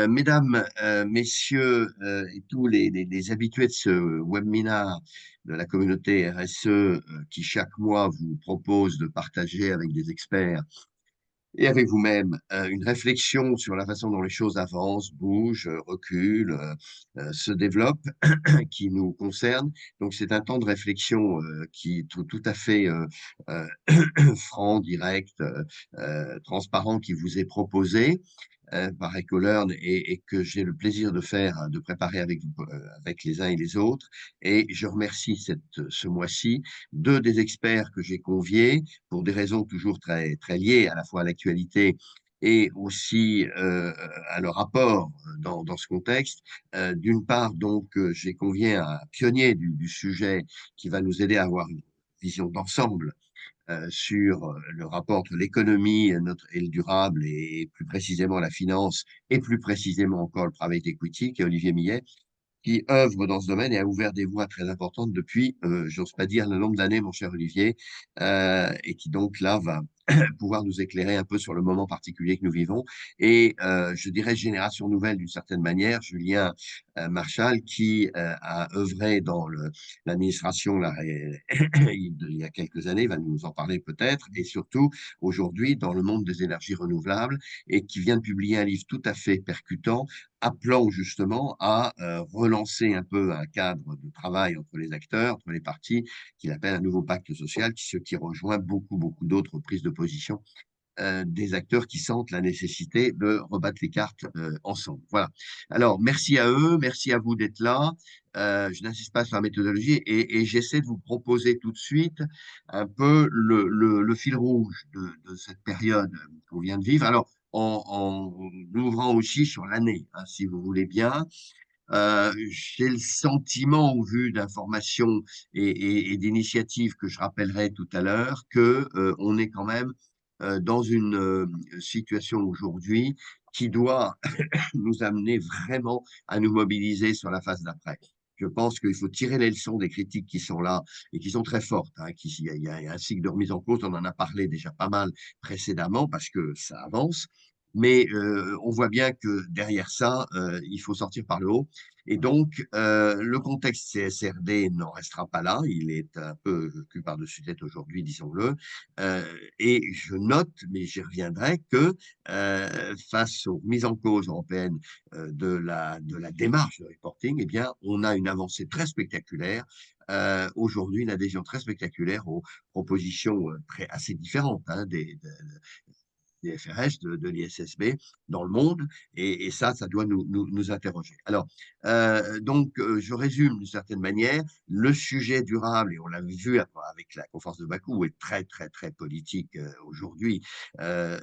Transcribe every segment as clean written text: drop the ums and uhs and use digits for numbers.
Mesdames, messieurs et tous les habitués de ce webinaire de la communauté RSE qui chaque mois vous propose de partager avec des experts et avec vous-même une réflexion sur la façon dont les choses avancent, bougent, reculent, se développent, qui nous concerne. Donc c'est un temps de réflexion qui est tout à fait euh, franc, direct, transparent qui vous est proposé par Ecolearn et que j'ai le plaisir de faire, de préparer avec les uns et les autres. Et je remercie ce mois-ci deux des experts que j'ai conviés pour des raisons toujours très liées à la fois à l'actualité et aussi à leur apport dans ce contexte. D'une part, donc, j'ai convié un pionnier du sujet qui va nous aider à avoir une vision d'ensemble sur le rapport entre l'économie et le durable et plus précisément la finance et plus précisément encore le private equity, qui est Olivier Millet, qui œuvre dans ce domaine et a ouvert des voies très importantes depuis, j'ose pas dire le nombre d'années, mon cher Olivier, et qui donc là va pouvoir nous éclairer un peu sur le moment particulier que nous vivons. Et je dirais génération nouvelle d'une certaine manière, Julien Marchal, qui a œuvré dans l'administration il y a quelques années, va nous en parler peut-être, et surtout aujourd'hui dans le monde des énergies renouvelables, et qui vient de publier un livre tout à fait percutant appelant justement à relancer un peu un cadre de travail entre les acteurs, entre les parties, qu'il appelle un nouveau pacte social, ce qui rejoint beaucoup d'autres prises de position des acteurs qui sentent la nécessité de rebattre les cartes ensemble. Voilà. Alors, merci à eux, merci à vous d'être là. Je n'insiste pas sur la méthodologie et j'essaie de vous proposer tout de suite un peu le fil rouge de cette période qu'on vient de vivre. Alors, en ouvrant aussi sur l'année, hein, si vous voulez bien. J'ai le sentiment, au vu d'informations et d'initiatives que je rappellerai tout à l'heure, que on est quand même dans une situation aujourd'hui qui doit nous amener vraiment à nous mobiliser sur la phase d'après. Je pense qu'il faut tirer les leçons des critiques qui sont là et qui sont très fortes. Hein, il y a un cycle de remise en cause, on en a parlé déjà pas mal précédemment parce que ça avance. Mais on voit bien que derrière ça, il faut sortir par le haut. Et donc, le contexte CSRD n'en restera pas là. Il est un peu cul par-dessus tête aujourd'hui, disons-le. Et je note, mais j'y reviendrai, que face aux mises en cause européennes de la démarche de reporting, eh bien, on a une avancée très spectaculaire. Aujourd'hui, une adhésion très spectaculaire aux propositions assez différentes hein, des FRS, de l'ISSB dans le monde, et ça doit nous interroger. Alors, donc, je résume d'une certaine manière, le sujet durable, et on l'a vu avec la conférence de Bakou, est très politique aujourd'hui.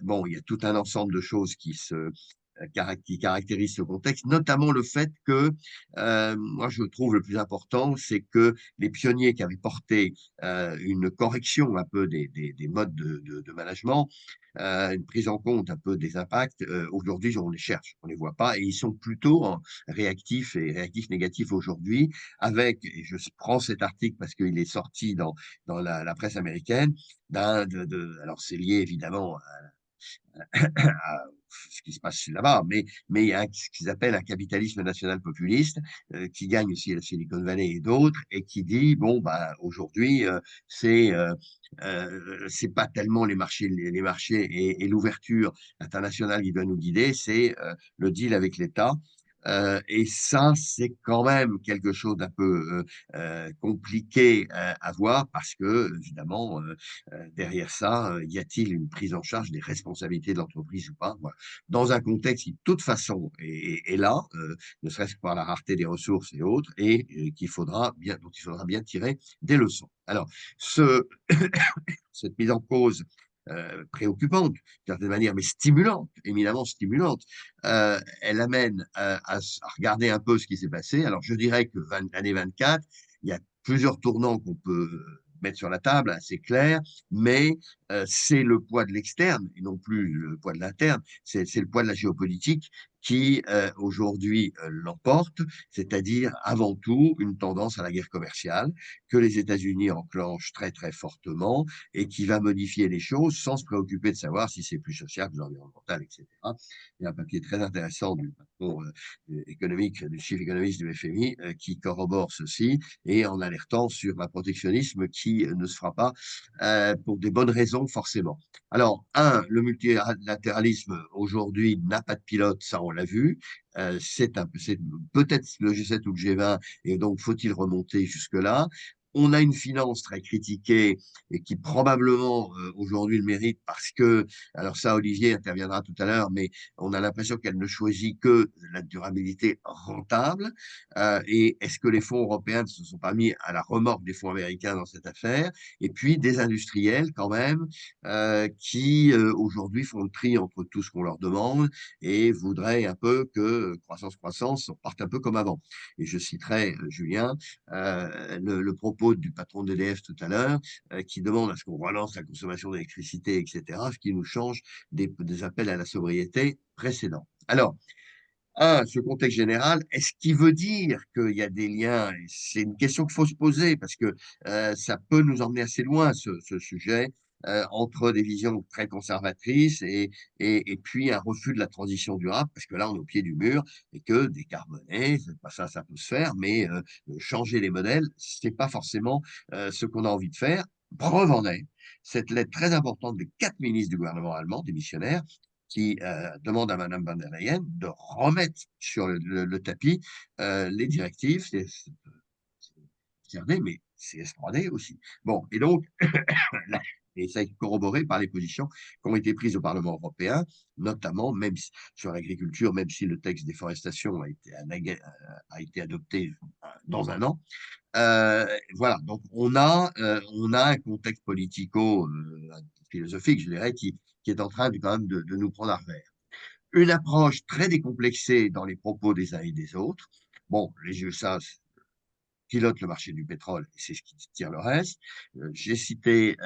Bon, il y a tout un ensemble de choses qui caractérise ce contexte, notamment le fait que, moi je trouve le plus important, c'est que les pionniers qui avaient porté une correction un peu des modes de management, une prise en compte un peu des impacts, aujourd'hui on les cherche, on les voit pas, et ils sont plutôt réactifs et réactifs négatifs aujourd'hui, avec, et je prends cet article parce qu'il est sorti dans la presse américaine, alors c'est lié évidemment à ce qui se passe là-bas, mais il y a ce qu'ils appellent un capitalisme national populiste qui gagne aussi la Silicon Valley et d'autres, et qui dit bon bah aujourd'hui c'est pas tellement les marchés et l'ouverture internationale qui doit nous guider, c'est le deal avec l'État. Et ça, c'est quand même quelque chose d'un peu compliqué à voir parce que, évidemment, derrière ça, y a-t-il une prise en charge des responsabilités de l'entreprise ou pas? Voilà. Dans un contexte qui, de toute façon, est là, ne serait-ce que par la rareté des ressources et autres, et dont il faudra bien tirer des leçons. Alors, cette mise en cause préoccupante, d'une certaine manière, mais stimulante, éminemment stimulante, elle amène à regarder un peu ce qui s'est passé. Alors, je dirais que l'année 24, il y a plusieurs tournants qu'on peut mettre sur la table, c'est clair, mais c'est le poids de l'externe et non plus le poids de l'interne, c'est le poids de la géopolitique qui aujourd'hui l'emporte, c'est-à-dire avant tout une tendance à la guerre commerciale que les États-Unis enclenchent très fortement et qui va modifier les choses sans se préoccuper de savoir si c'est plus social, plus environnemental, etc. Il y a un papier très intéressant du patron économique, du chief économiste du FMI, qui corrobore ceci, et en alertant sur un protectionnisme qui ne se fera pas pour des bonnes raisons forcément. Alors, le multilatéralisme aujourd'hui n'a pas de pilote, ça on l'a vu. C'est peut-être le G7 ou le G20, et donc faut-il remonter jusque-là. On a une finance très critiquée et qui probablement aujourd'hui le mérite parce que, alors ça Olivier interviendra tout à l'heure, mais on a l'impression qu'elle ne choisit que la durabilité rentable. Et est-ce que les fonds européens ne se sont pas mis à la remorque des fonds américains dans cette affaire? Et puis des industriels quand même qui aujourd'hui font le tri entre tout ce qu'on leur demande et voudraient un peu que croissance, on parte un peu comme avant. Et je citerai, Julien, le propos du patron d'EDF tout à l'heure, qui demande à ce qu'on relance la consommation d'électricité, etc., ce qui nous change des appels à la sobriété précédents. Alors, ce contexte général, est-ce qu'il veut dire qu'il y a des liens? C'est une question qu'il faut se poser parce que ça peut nous emmener assez loin, ce sujet, entre des visions très conservatrices et puis un refus de la transition durable, parce que là, on est au pied du mur et que décarboner, ça peut se faire, mais changer les modèles, c'est pas forcément ce qu'on a envie de faire. Preuve en est, cette lettre très importante des 4 ministres du gouvernement allemand, démissionnaires, qui demande à Madame von der Leyen de remettre sur le tapis les directives CRD, mais CS3D aussi. Bon, et donc, là, et ça a été corroboré par les positions qui ont été prises au Parlement européen, notamment même sur l'agriculture, même si le texte déforestation a été adopté dans un an. Voilà, donc on a un contexte politico-philosophique, je dirais, qui est en train quand même de nous prendre à revers. Une approche très décomplexée dans les propos des uns et des autres. Bon, les USA pilote le marché du pétrole, et c'est ce qui tire le reste. J'ai cité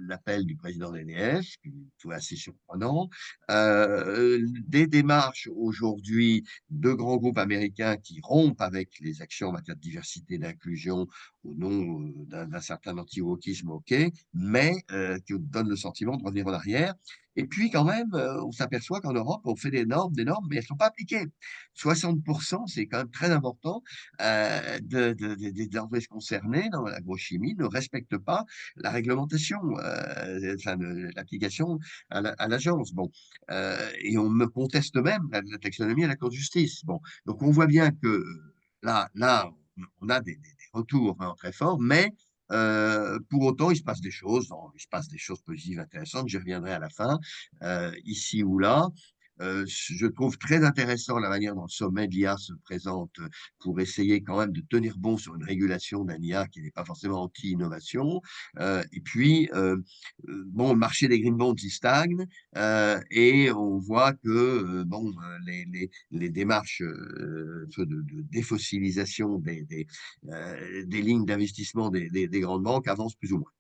l'appel du président d'EDF, qui est assez surprenant. Des démarches aujourd'hui de grands groupes américains qui rompent avec les actions en matière de diversité et d'inclusion au nom d'un certain anti-wokisme, ok, mais qui donnent le sentiment de revenir en arrière. Et puis, quand même, on s'aperçoit qu'en Europe, on fait des normes, mais elles ne sont pas appliquées. 60%, c'est quand même très important des entreprises concernées dans l'agrochimie ne respectent pas la réglementation, enfin, l'application à l'agence. Bon, et on me conteste même la taxonomie à la Cour de justice. Bon, donc on voit bien que là, on a des retours vraiment très forts, mais pour autant, il se passe des choses, il se passe des choses positives, intéressantes. J'y reviendrai à la fin, ici ou là. Je trouve très intéressant la manière dont le sommet de l'IA se présente pour essayer quand même de tenir bon sur une régulation d'un IA qui n'est pas forcément anti-innovation. Et puis, bon, le marché des green bonds, il stagne et on voit que bon, les démarches de défossilisation des lignes d'investissement des grandes banques avancent plus ou moins.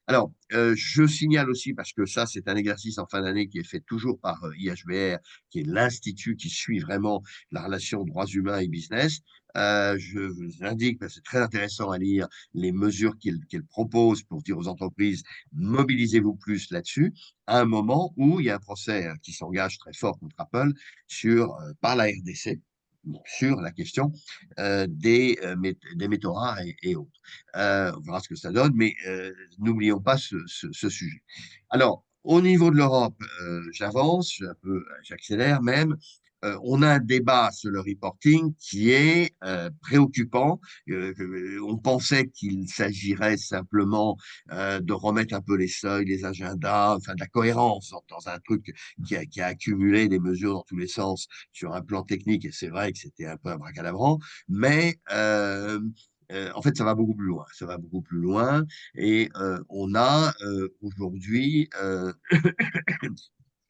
Alors, je signale aussi, parce que ça, c'est un exercice en fin d'année qui est fait toujours par IHBR, qui est l'institut qui suit vraiment la relation droits humains et business. Je vous indique, parce que c'est très intéressant à lire, les mesures qu'il propose pour dire aux entreprises, mobilisez-vous plus là-dessus, à un moment où il y a un procès qui s'engage très fort contre Apple par la RDC sur la question des métaux rares et autres. On verra ce que ça donne, mais n'oublions pas ce sujet. Alors, au niveau de l'Europe, j'avance, j'accélère même. On a un débat sur le reporting qui est préoccupant. On pensait qu'il s'agirait simplement de remettre un peu les seuils, les agendas, enfin de la cohérence dans un truc qui a accumulé des mesures dans tous les sens sur un plan technique, et c'est vrai que c'était un peu abracadabrant, mais en fait, ça va beaucoup plus loin. Ça va beaucoup plus loin. Et on a aujourd'hui, je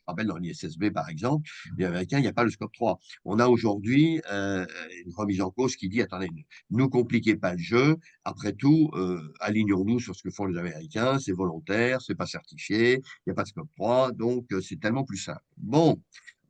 rappelle dans l'ISSB par exemple, les Américains, il n'y a pas le scope 3. On a aujourd'hui une remise en cause qui dit, attendez, ne nous compliquez pas le jeu. Après tout, alignons-nous sur ce que font les Américains. C'est volontaire, c'est pas certifié, il n'y a pas de scope 3, donc c'est tellement plus simple. Bon,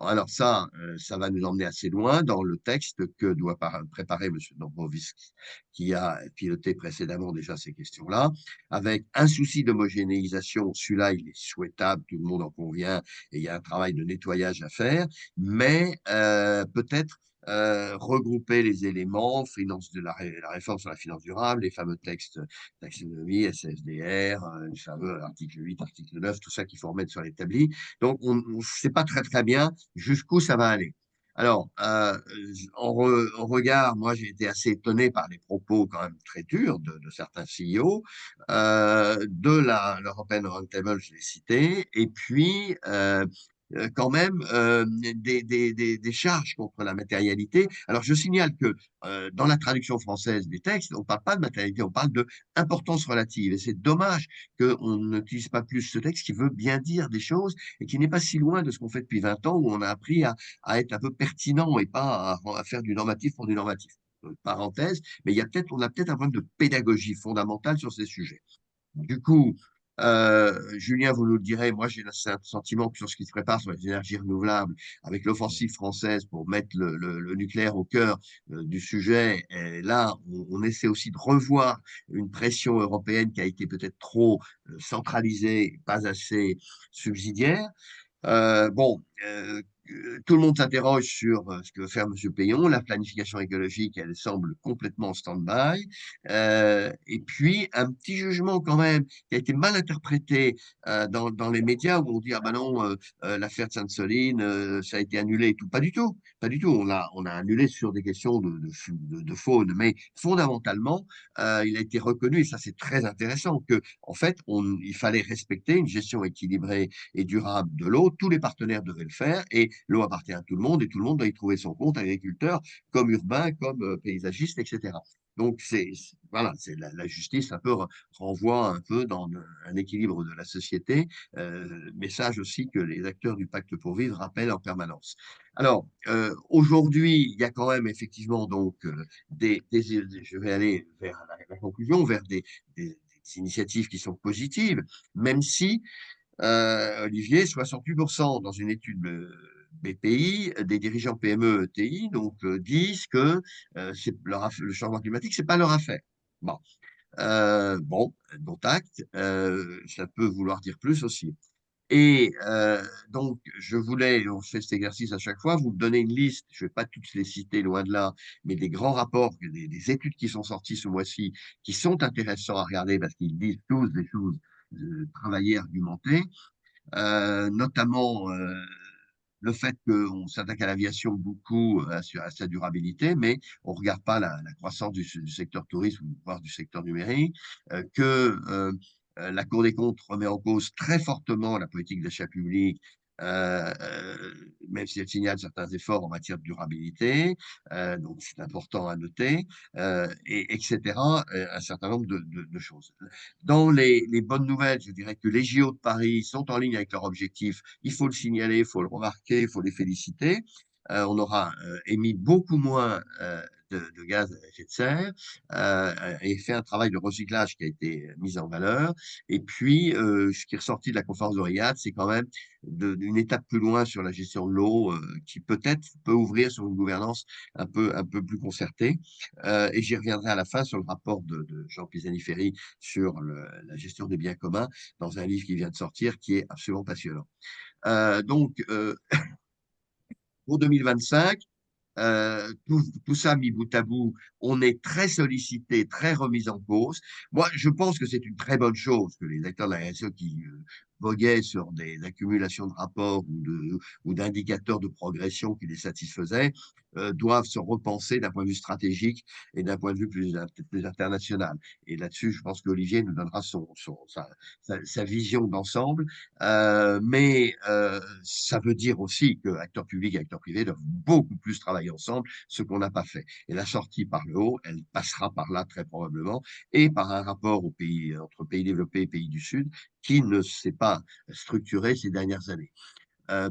alors ça va nous emmener assez loin dans le texte que doit préparer M. Dombrovskis, qui a piloté précédemment déjà ces questions-là, avec un souci d'homogénéisation. Celui-là, il est souhaitable, tout le monde en convient, et il y a un travail de nettoyage à faire, mais peut-être regrouper les éléments, finance la réforme sur la finance durable, les fameux textes taxonomie, SFDR, les fameux article 8, article 9, tout ça qu'il faut remettre sur l'établi. Donc, on ne sait pas très bien jusqu'où ça va aller. Alors, en regard, moi, j'ai été assez étonné par les propos quand même très durs de certains CEO, de l'European Roundtable, je l'ai cité, et puis quand même des charges contre la matérialité. Alors, je signale que dans la traduction française des textes, on ne parle pas de matérialité, on parle de importance relative. Et c'est dommage qu'on n'utilise pas plus ce texte qui veut bien dire des choses et qui n'est pas si loin de ce qu'on fait depuis 20 ans où on a appris à être un peu pertinent et pas à faire du normatif pour du normatif. Parenthèse, mais on a peut-être un problème de pédagogie fondamentale sur ces sujets. Du coup, Julien, vous nous le direz, moi j'ai le sentiment que sur ce qui se prépare sur les énergies renouvelables, avec l'offensive française pour mettre le nucléaire au cœur du sujet, et là on essaie aussi de revoir une pression européenne qui a été peut-être trop centralisée, pas assez subsidiaire. Bon, tout le monde s'interroge sur ce que veut faire M. Payon. La planification écologique, elle semble complètement en stand-by. Et puis, un petit jugement quand même qui a été mal interprété dans les médias où on dit, ah ben non, l'affaire de Sainte-Soline, ça a été annulé et tout. Pas du tout. Pas du tout. On a annulé sur des questions de faune. Mais fondamentalement, il a été reconnu, et ça c'est très intéressant, que en fait, il fallait respecter une gestion équilibrée et durable de l'eau. Tous les partenaires devaient le faire et l'eau appartient à tout le monde et tout le monde doit y trouver son compte, agriculteur, comme urbain, comme paysagiste, etc. Donc, voilà, c'est la justice un peu renvoie un peu dans un équilibre de la société, message aussi que les acteurs du pacte pour vivre rappellent en permanence. Alors, aujourd'hui, il y a quand même effectivement donc je vais aller vers la conclusion, vers des initiatives qui sont positives, même si Olivier, 68% dans une étude BPI, des dirigeants PME ETI donc, disent que le changement climatique, c'est pas leur affaire. Bon, bon, dont acte, ça peut vouloir dire plus aussi. Et donc, je voulais, on fait cet exercice à chaque fois, vous donner une liste, je ne vais pas toutes les citer, loin de là, mais des grands rapports, des études qui sont sorties ce mois-ci, qui sont intéressants à regarder parce qu'ils disent tous des choses travaillées, argumentées, notamment le fait qu'on s'attaque à l'aviation beaucoup à sa durabilité, mais on ne regarde pas la croissance du secteur tourisme, voire du secteur numérique, que la Cour des comptes remet en cause très fortement la politique d'achat public, même si elle signale certains efforts en matière de durabilité, donc c'est important à noter, etc., un certain nombre de choses. Dans les bonnes nouvelles, je dirais que les JO de Paris sont en ligne avec leurs objectifs. Il faut le signaler, il faut le remarquer, il faut les féliciter. On aura émis beaucoup moins de gaz à effet de serre et fait un travail de recyclage qui a été mis en valeur. Et puis, ce qui est ressorti de la conférence de Riyad, c'est quand même d'une étape plus loin sur la gestion de l'eau qui peut-être peut ouvrir sur une gouvernance un peu plus concertée. Et j'y reviendrai à la fin sur le rapport de Jean Pisani-Ferry sur la gestion des biens communs dans un livre qui vient de sortir qui est absolument passionnant. Donc, pour 2025, tout ça mis bout à bout, on est très sollicité, très remis en cause. Moi, je pense que c'est une très bonne chose que les acteurs de la RSE qui voguaient sur des accumulations de rapports ou d'indicateurs de progression qui les satisfaisaient, doivent se repenser d'un point de vue stratégique et d'un point de vue plus international. Et là-dessus, je pense qu'Olivier nous donnera sa vision d'ensemble. Mais ça veut dire aussi que acteurs publics et acteurs privés doivent beaucoup plus travailler ensemble, ce qu'on n'a pas fait. Et la sortie par le haut, elle passera par là très probablement, et par un rapport entre pays développés et pays du Sud qui ne s'est pas structuré ces dernières années.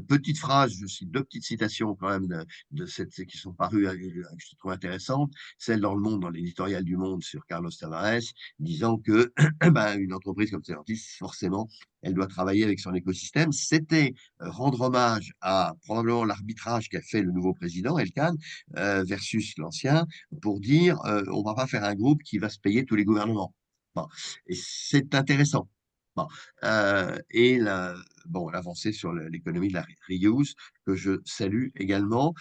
Petite phrase, je cite deux petites citations quand même qui sont parues, que je trouve intéressantes. Celle dans Le Monde, dans l'éditorial du Monde sur Carlos Tavares, disant que ben, une entreprise comme Stellantis, forcément, elle doit travailler avec son écosystème. C'était rendre hommage à probablement l'arbitrage qu'a fait le nouveau président, Elkann, versus l'ancien, pour dire on va pas faire un groupe qui va se payer tous les gouvernements. Bon. Et c'est intéressant. Bon. Et bon, l'avancée sur l'économie de la reuse, que je salue également.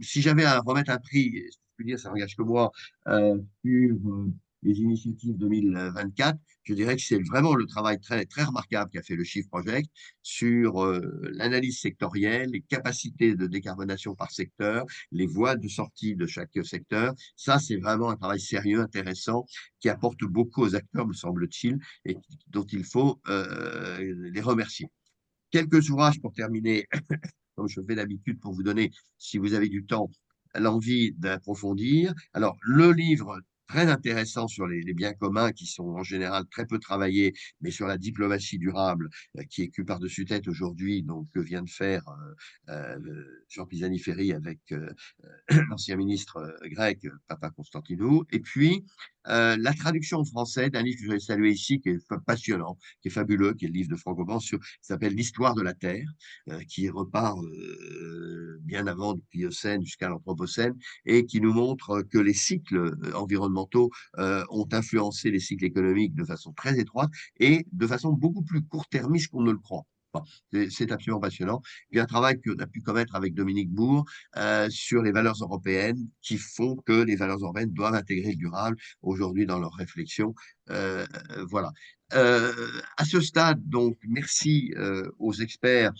Si j'avais à remettre un prix, si je puis dire, ça n'engage que moi, sur les initiatives 2024, je dirais que c'est vraiment le travail très, très remarquable qu'a fait le Shift Project sur l'analyse sectorielle, les capacités de décarbonation par secteur, les voies de sortie de chaque secteur. Ça, c'est vraiment un travail sérieux, intéressant, qui apporte beaucoup aux acteurs, me semble-t-il, et dont il faut les remercier. Quelques ouvrages pour terminer, comme je fais d'habitude pour vous donner, si vous avez du temps, l'envie d'approfondir. Alors, le livre très intéressant sur les biens communs qui sont en général très peu travaillés, mais sur la diplomatie durable qui est cul par-dessus tête aujourd'hui, donc que vient de faire Jean Pisani-Ferry avec l'ancien ministre grec, Papa Constantinou. Et puis, la traduction en français d'un livre que je vais saluer ici, qui est passionnant, qui est fabuleux, qui est le livre de Franck Auban, qui s'appelle L'histoire de la Terre, qui repart bien avant du Pliocène jusqu'à l'Anthropocène, et qui nous montre que les cycles environnementaux ont influencé les cycles économiques de façon très étroite et de façon beaucoup plus court-termiste qu'on ne le croit. Enfin, c'est absolument passionnant. Il y a un travail qu'on a pu commettre avec Dominique Bourg sur les valeurs européennes qui font que les valeurs européennes doivent intégrer le durable aujourd'hui dans leurs réflexions. Voilà. À ce stade, donc, merci aux experts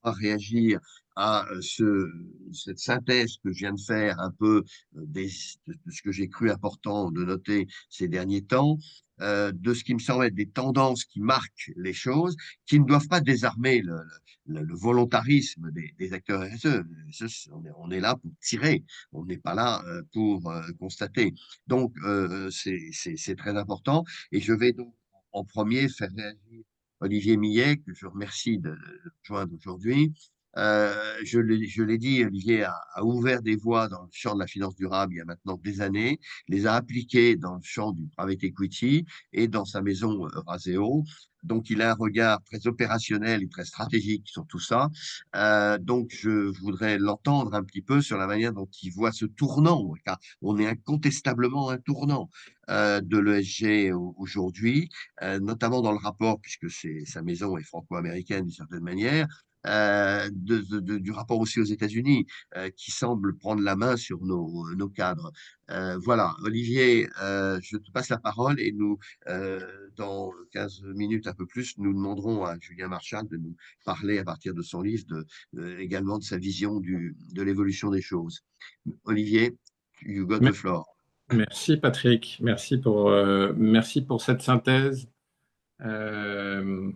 à réagir à cette synthèse que je viens de faire un peu de ce que j'ai cru important de noter ces derniers temps, de ce qui me semble être des tendances qui marquent les choses, qui ne doivent pas désarmer le volontarisme des acteurs RSE. On est là pour tirer, on n'est pas là pour constater. Donc, c'est très important. Et je vais donc en premier faire réagir Olivier Millet, que je remercie de joindre aujourd'hui. Je l'ai dit, Olivier a ouvert des voies dans le champ de la finance durable il y a maintenant des années, les a appliquées dans le champ du private equity et dans sa maison Euraseo. Donc, il a un regard très opérationnel et très stratégique sur tout ça. Donc, je voudrais l'entendre un petit peu sur la manière dont il voit ce tournant, car on est incontestablement un tournant de l'ESG aujourd'hui, notamment dans le rapport, puisque sa maison est franco-américaine d'une certaine manière, du rapport aussi aux États-Unis, qui semble prendre la main sur nos cadres. Voilà, Olivier, je te passe la parole et dans 15 minutes, un peu plus, nous demanderons à Julien Marchal de nous parler à partir de son livre également de sa vision de l'évolution des choses. Olivier, you got the floor. Merci Patrick, merci pour cette synthèse euh,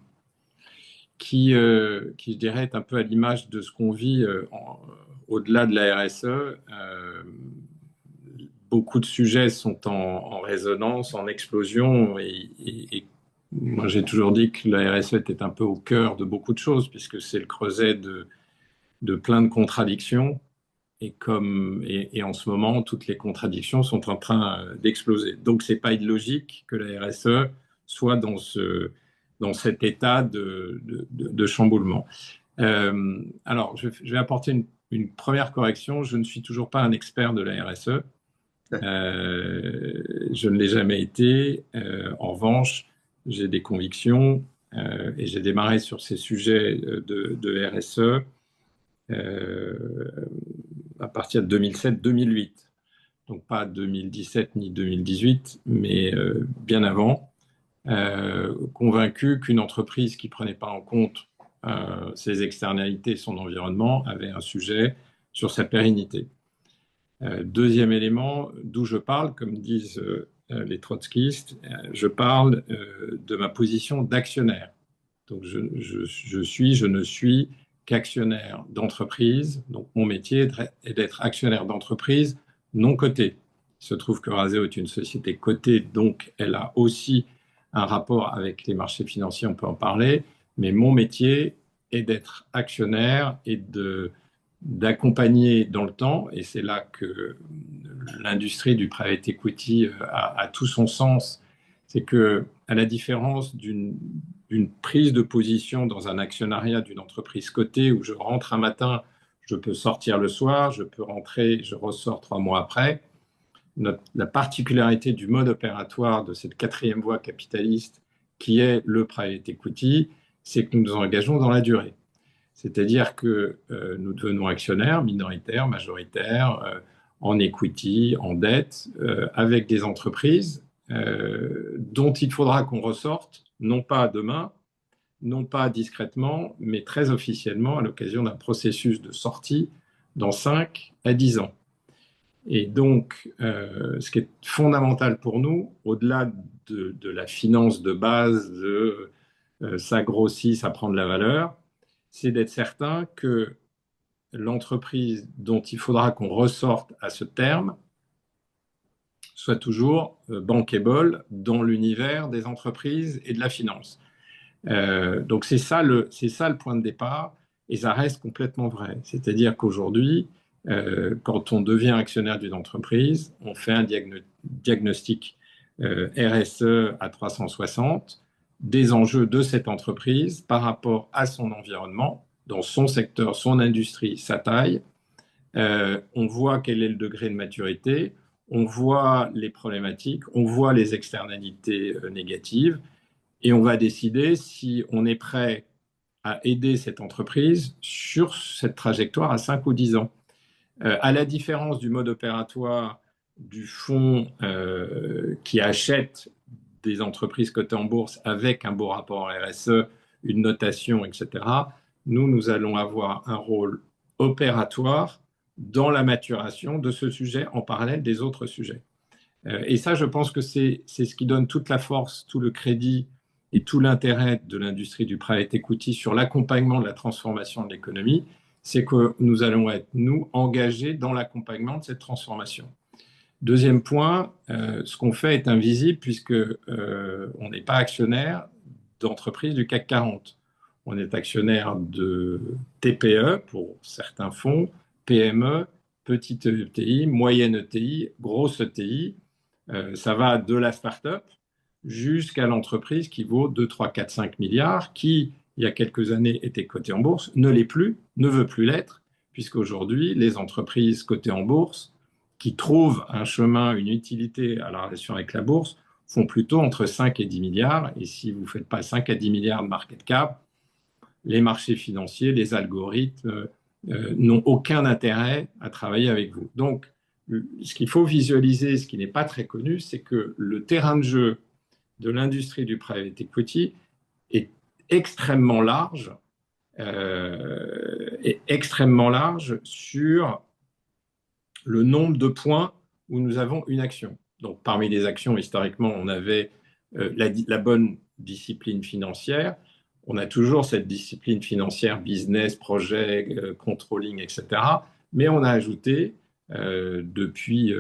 qui, je dirais, est un peu à l'image de ce qu'on vit au-delà de la RSE. Beaucoup de sujets sont en résonance, en explosion, et moi j'ai toujours dit que la RSE était un peu au cœur de beaucoup de choses, puisque c'est le creuset de plein de contradictions. Et en ce moment, toutes les contradictions sont en train d'exploser. Donc, ce n'est pas illogique que la RSE soit dans cet état de chamboulement. Alors, je vais apporter une première correction. Je ne suis toujours pas un expert de la RSE. Je ne l'ai jamais été. En revanche, j'ai des convictions et j'ai démarré sur ces sujets de RSE à partir de 2007-2008. Donc pas 2017 ni 2018, mais bien avant, convaincu qu'une entreprise qui ne prenait pas en compte ses externalités et son environnement avait un sujet sur sa pérennité. Deuxième élément, d'où je parle, comme disent les trotskistes, je parle de ma position d'actionnaire. Donc je ne suis qu'actionnaire d'entreprise. Donc mon métier est d'être actionnaire d'entreprise non cotée. Il se trouve que Raseo est une société cotée, donc elle a aussi un rapport avec les marchés financiers, on peut en parler, mais mon métier est d'être actionnaire et d'accompagner dans le temps, et c'est là que l'industrie du private equity a tout son sens. C'est que, à la différence d'une prise de position dans un actionnariat d'une entreprise cotée où je rentre un matin, je peux sortir le soir, je peux rentrer, je ressors 3 mois après, la particularité du mode opératoire de cette quatrième voie capitaliste qui est le private equity, c'est que nous nous engageons dans la durée. C'est-à-dire que nous devenons actionnaires minoritaires, majoritaires, en equity, en dette, avec des entreprises dont il faudra qu'on ressorte, non pas demain, non pas discrètement, mais très officiellement à l'occasion d'un processus de sortie dans 5 à 10 ans. Et donc, ce qui est fondamental pour nous, au-delà de la finance de base, ça grossit, ça prend de la valeur, c'est d'être certain que l'entreprise dont il faudra qu'on ressorte à ce terme soit toujours bankable dans l'univers des entreprises et de la finance. Donc c'est ça le point de départ, et ça reste complètement vrai. C'est-à-dire qu'aujourd'hui, quand on devient actionnaire d'une entreprise, on fait un diagnostic RSE à 360 des enjeux de cette entreprise par rapport à son environnement, dans son secteur, son industrie, sa taille. On voit quel est le degré de maturité, on voit les problématiques, on voit les externalités négatives, et on va décider si on est prêt à aider cette entreprise sur cette trajectoire à 5 ou 10 ans. À la différence du mode opératoire du fonds qui achète des entreprises cotées en bourse avec un beau rapport RSE, une notation, etc., nous allons avoir un rôle opératoire dans la maturation de ce sujet en parallèle des autres sujets. Et ça, je pense que c'est ce qui donne toute la force, tout le crédit et tout l'intérêt de l'industrie du private equity sur l'accompagnement de la transformation de l'économie, c'est que nous allons être, nous, engagés dans l'accompagnement de cette transformation. Deuxième point, ce qu'on fait est invisible puisque on n'est pas actionnaire d'entreprises du CAC 40. On est actionnaire de TPE pour certains fonds, PME, petite ETI, moyenne ETI, grosse ETI. Ça va de la start-up jusqu'à l'entreprise qui vaut 2, 3, 4, 5 milliards, qui, il y a quelques années, était cotée en bourse, ne l'est plus, ne veut plus l'être, puisqu'aujourd'hui, les entreprises cotées en bourse, qui trouvent un chemin, une utilité à la relation avec la bourse, font plutôt entre 5 et 10 milliards. Et si vous ne faites pas 5 à 10 milliards de market cap, les marchés financiers, les algorithmes n'ont aucun intérêt à travailler avec vous. Donc, ce qu'il faut visualiser, ce qui n'est pas très connu, c'est que le terrain de jeu de l'industrie du private equity est extrêmement large, sur le nombre de points où nous avons une action. Donc, parmi les actions, historiquement, on avait la bonne discipline financière. On a toujours cette discipline financière, business, projet, controlling, etc. Mais on a ajouté, depuis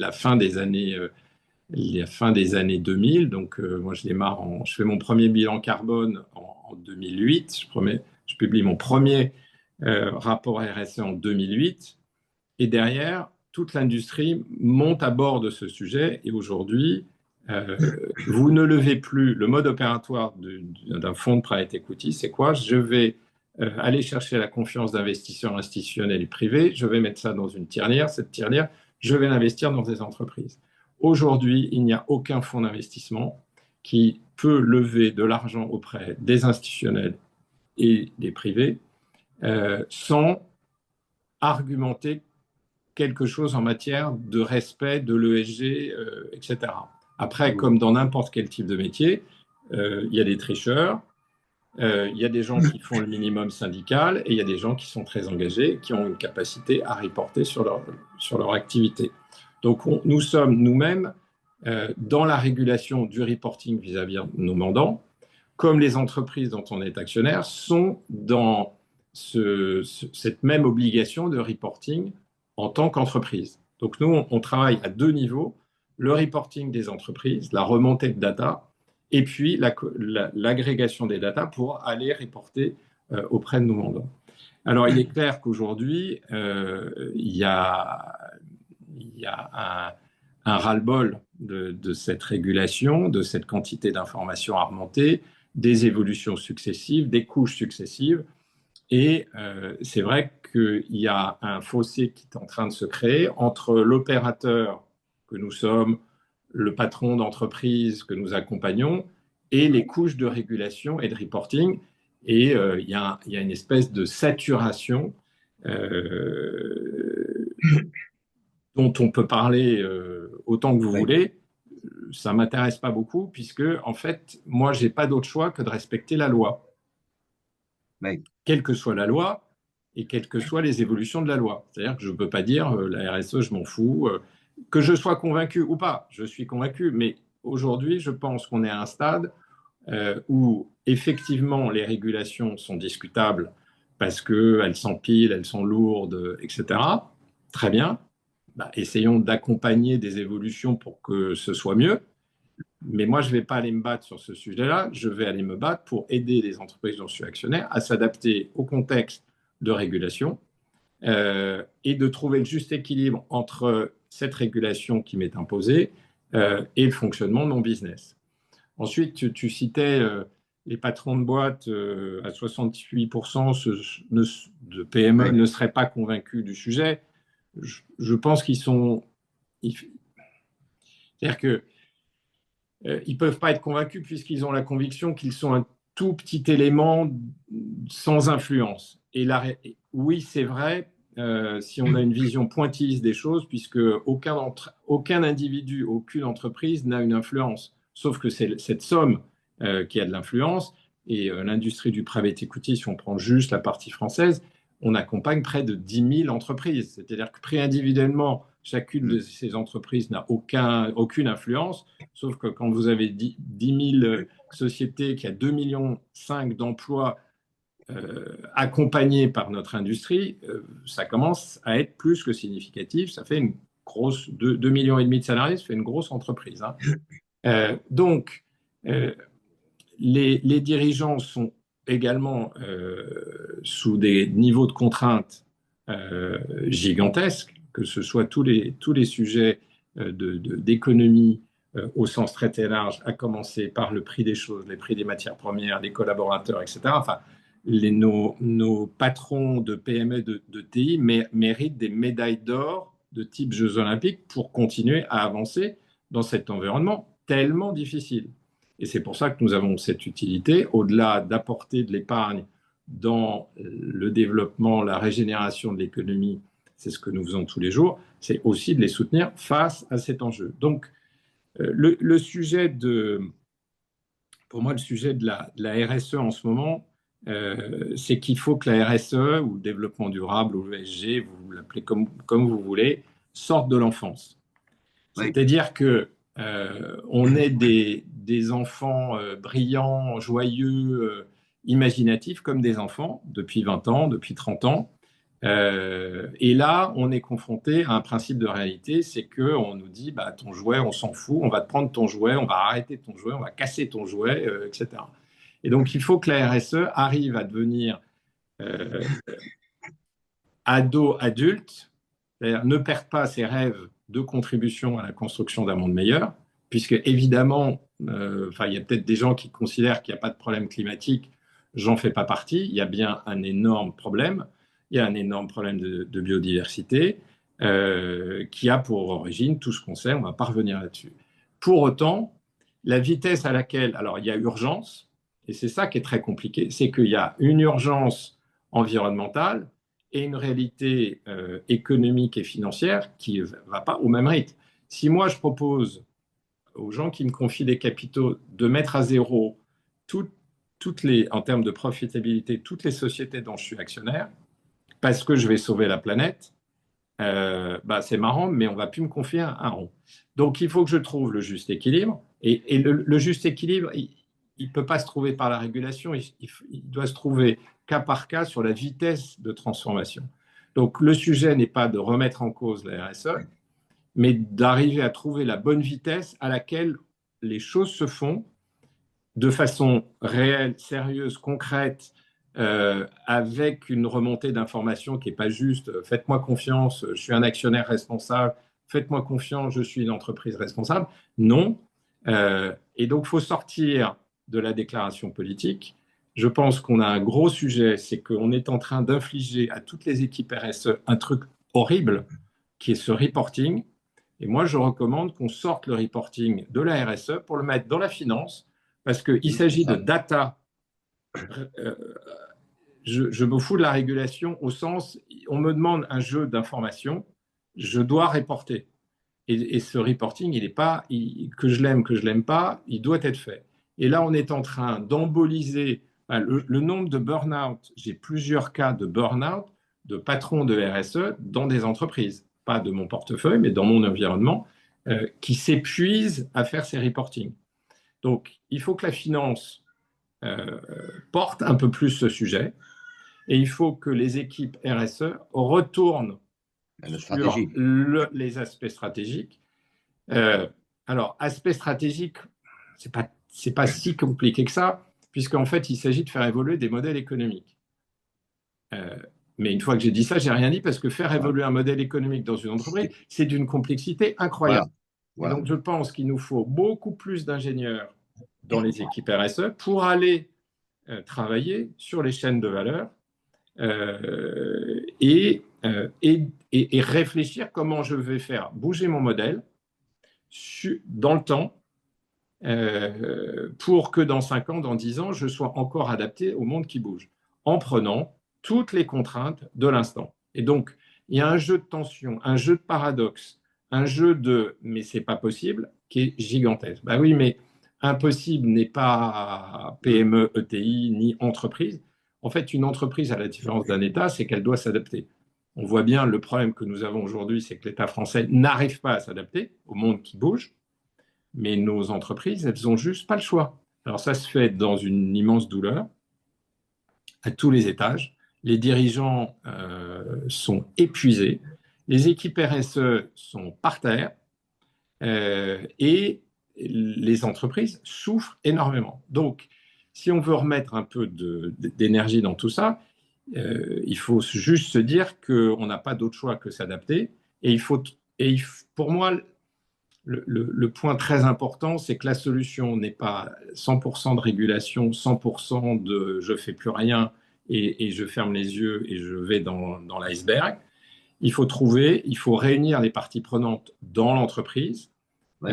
la fin des années 2000, donc moi je fais mon premier bilan carbone en 2008, je publie mon premier rapport RSE en 2008, et derrière, toute l'industrie monte à bord de ce sujet, et aujourd'hui, vous ne levez plus le mode opératoire d'un fonds de private equity. C'est quoi? Je vais aller chercher la confiance d'investisseurs institutionnels et privés, je vais mettre ça dans une tirelire, cette tirelire, je vais l'investir dans des entreprises. Aujourd'hui, il n'y a aucun fonds d'investissement qui peut lever de l'argent auprès des institutionnels et des privés sans argumenter quelque chose en matière de respect de l'ESG, etc. Après, comme dans n'importe quel type de métier, il y a des tricheurs, il y a des gens qui font le minimum syndical, et il y a des gens qui sont très engagés, qui ont une capacité à reporter sur leur activité. Donc, nous sommes nous-mêmes dans la régulation du reporting vis-à-vis de nos mandants, comme les entreprises dont on est actionnaire sont dans cette même obligation de reporting en tant qu'entreprise. Donc nous, on travaille à 2 niveaux, le reporting des entreprises, la remontée de data, et puis l'agrégation des data pour aller reporter auprès de nos mandants. Alors, il est clair qu'aujourd'hui, il y a un ras-le-bol de cette régulation, de cette quantité d'informations à remonter, des évolutions successives, des couches successives. Et c'est vrai qu'il y a un fossé qui est en train de se créer entre l'opérateur que nous sommes, le patron d'entreprise que nous accompagnons, et les couches de régulation et de reporting. Et il y a une espèce de saturation dont on peut parler autant que vous Oui, voulez. Ça ne m'intéresse pas beaucoup puisque, en fait, moi, je n'ai pas d'autre choix que de respecter la loi, oui, quelle que soit la loi et quelles que soient les évolutions de la loi. C'est-à-dire que je ne peux pas dire la RSE, je m'en fous, que je sois convaincu ou pas, je suis convaincu, mais aujourd'hui, je pense qu'on est à un stade où effectivement les régulations sont discutables parce qu'elles s'empilent, elles sont lourdes, etc. Très bien. Bah, essayons d'accompagner des évolutions pour que ce soit mieux. Mais moi, je ne vais pas aller me battre sur ce sujet-là. Je vais aller me battre pour aider les entreprises dont je suis actionnaire à s'adapter au contexte de régulation et de trouver le juste équilibre entre cette régulation qui m'est imposée et le fonctionnement de mon business. Ensuite, tu citais les patrons de boîtes à 68% de PME oui, ne seraient pas convaincus du sujet. Je pense qu'ils sont. C'est-à-dire qu'ils ne peuvent pas être convaincus puisqu'ils ont la conviction qu'ils sont un tout petit élément sans influence. Et oui, c'est vrai, si on a une vision pointilleuse des choses, puisque aucun individu, aucune entreprise n'a une influence, sauf que c'est cette somme qui a de l'influence. Et l'industrie du private equity, si on prend juste la partie française, on accompagne près de 10 000 entreprises. C'est-à-dire que pris individuellement, chacune de ces entreprises n'a aucune influence, sauf que quand vous avez 10 000 sociétés qui a 2,5 millions d'emplois accompagnés par notre industrie, ça commence à être plus que significatif. Ça fait une grosse 2,5 millions de salariés, ça fait une grosse entreprise. Hein. Donc, euh, les dirigeants sont également sous des niveaux de contraintes gigantesques, que ce soit tous les sujets d'économie au sens très très large, à commencer par le prix des choses, les prix des matières premières, les collaborateurs, etc. Enfin, nos patrons de PME, de TI méritent des médailles d'or de type Jeux Olympiques pour continuer à avancer dans cet environnement tellement difficile. Et c'est pour ça que nous avons cette utilité, au-delà d'apporter de l'épargne dans le développement, la régénération de l'économie, c'est ce que nous faisons tous les jours, c'est aussi de les soutenir face à cet enjeu. Donc, le sujet pour moi, le sujet de la RSE en ce moment, c'est qu'il faut que la RSE, ou le développement durable, ou le ESG, vous l'appelez comme vous voulez, sorte de l'enfance. oui, C'est-à-dire que on est des enfants brillants, joyeux, imaginatifs, comme des enfants, depuis 20 ans, depuis 30 ans. Et là, on est confronté à un principe de réalité, c'est qu'on nous dit, bah, ton jouet, on s'en fout, on va te prendre ton jouet, on va arrêter ton jouet, on va casser ton jouet, etc. Et donc, il faut que la RSE arrive à devenir euh, ado-adulte, c'est-à-dire ne perd pas ses rêves de contribution à la construction d'un monde meilleur, puisque évidemment, il y a peut-être des gens qui considèrent qu'il n'y a pas de problème climatique, j'en fais pas partie, il y a bien un énorme problème, il y a un énorme problème de biodiversité qui a pour origine tout ce qu'on sait, on va pas revenir là-dessus. Pour autant, la vitesse à laquelle, alors il y a urgence, et c'est ça qui est très compliqué, c'est qu'il y a une urgence environnementale, et une réalité économique et financière qui ne va pas au même rythme. Si moi, je propose aux gens qui me confient des capitaux de mettre à zéro en termes de profitabilité, toutes les sociétés dont je suis actionnaire, parce que je vais sauver la planète, c'est marrant, mais on ne va plus me confier un rond. Donc, il faut que je trouve le juste équilibre. Et le juste équilibre, il ne peut pas se trouver par la régulation, il doit se trouver cas par cas sur la vitesse de transformation. Donc, le sujet n'est pas de remettre en cause la RSE, mais d'arriver à trouver la bonne vitesse à laquelle les choses se font de façon réelle, sérieuse, concrète, avec une remontée d'informations qui n'est pas juste faites-moi confiance, je suis un actionnaire responsable, faites-moi confiance, je suis une entreprise responsable. Non. Et donc, il faut sortir de la déclaration politique. Je pense qu'on a un gros sujet, c'est qu'on est en train d'infliger à toutes les équipes RSE un truc horrible qui est ce reporting. Et moi, je recommande qu'on sorte le reporting de la RSE pour le mettre dans la finance, parce qu'il Oui, c'est s'agit de ça. data. Euh, je me fous de la régulation au sens, on me demande un jeu d'informations, je dois reporter. Et ce reporting, il est pas, que je l'aime pas, il doit être fait. Et là, on est en train d'emboliser le nombre de burn-out. J'ai plusieurs cas de burn-out de patrons de RSE dans des entreprises, pas de mon portefeuille, mais dans mon environnement, qui s'épuisent à faire ces reportings. Donc, il faut que la finance euh, porte un peu plus ce sujet et il faut que les équipes RSE retournent La sur stratégie. les aspects stratégiques. Euh, alors, aspect stratégique, c'est pas si compliqué que ça, puisqu'en fait, il s'agit de faire évoluer des modèles économiques. Euh, mais une fois que j'ai dit ça, j'ai rien dit parce que faire Voilà. évoluer un modèle économique dans une entreprise, c'est d'une complexité incroyable. Voilà. Et Voilà. donc, je pense qu'il nous faut beaucoup plus d'ingénieurs dans les équipes RSE pour aller travailler sur les chaînes de valeur et réfléchir comment je vais faire bouger mon modèle dans le temps pour que dans 5 ans, dans 10 ans, je sois encore adapté au monde qui bouge, en prenant toutes les contraintes de l'instant. Et donc, il y a un jeu de tension, un jeu de paradoxe, un jeu de mais c'est pas possible qui est gigantesque. Ben oui, mais impossible n'est pas PME, ETI ni entreprise. En fait, une entreprise, à la différence d'un État, c'est qu'elle doit s'adapter. On voit bien le problème que nous avons aujourd'hui, c'est que l'État français n'arrive pas à s'adapter au monde qui bouge. Mais nos entreprises, elles n'ont juste pas le choix. Alors ça se fait dans une immense douleur à tous les étages. Les dirigeants sont épuisés, les équipes RSE sont par terre et les entreprises souffrent énormément. Donc, si on veut remettre un peu d'énergie dans tout ça, il faut juste se dire qu'on n'a pas d'autre choix que s'adapter. Et pour moi, le point très important, c'est que la solution n'est pas 100% de régulation, 100% de je fais plus rien et je ferme les yeux et je vais dans l'iceberg. Il faut réunir les parties prenantes dans l'entreprise. Oui.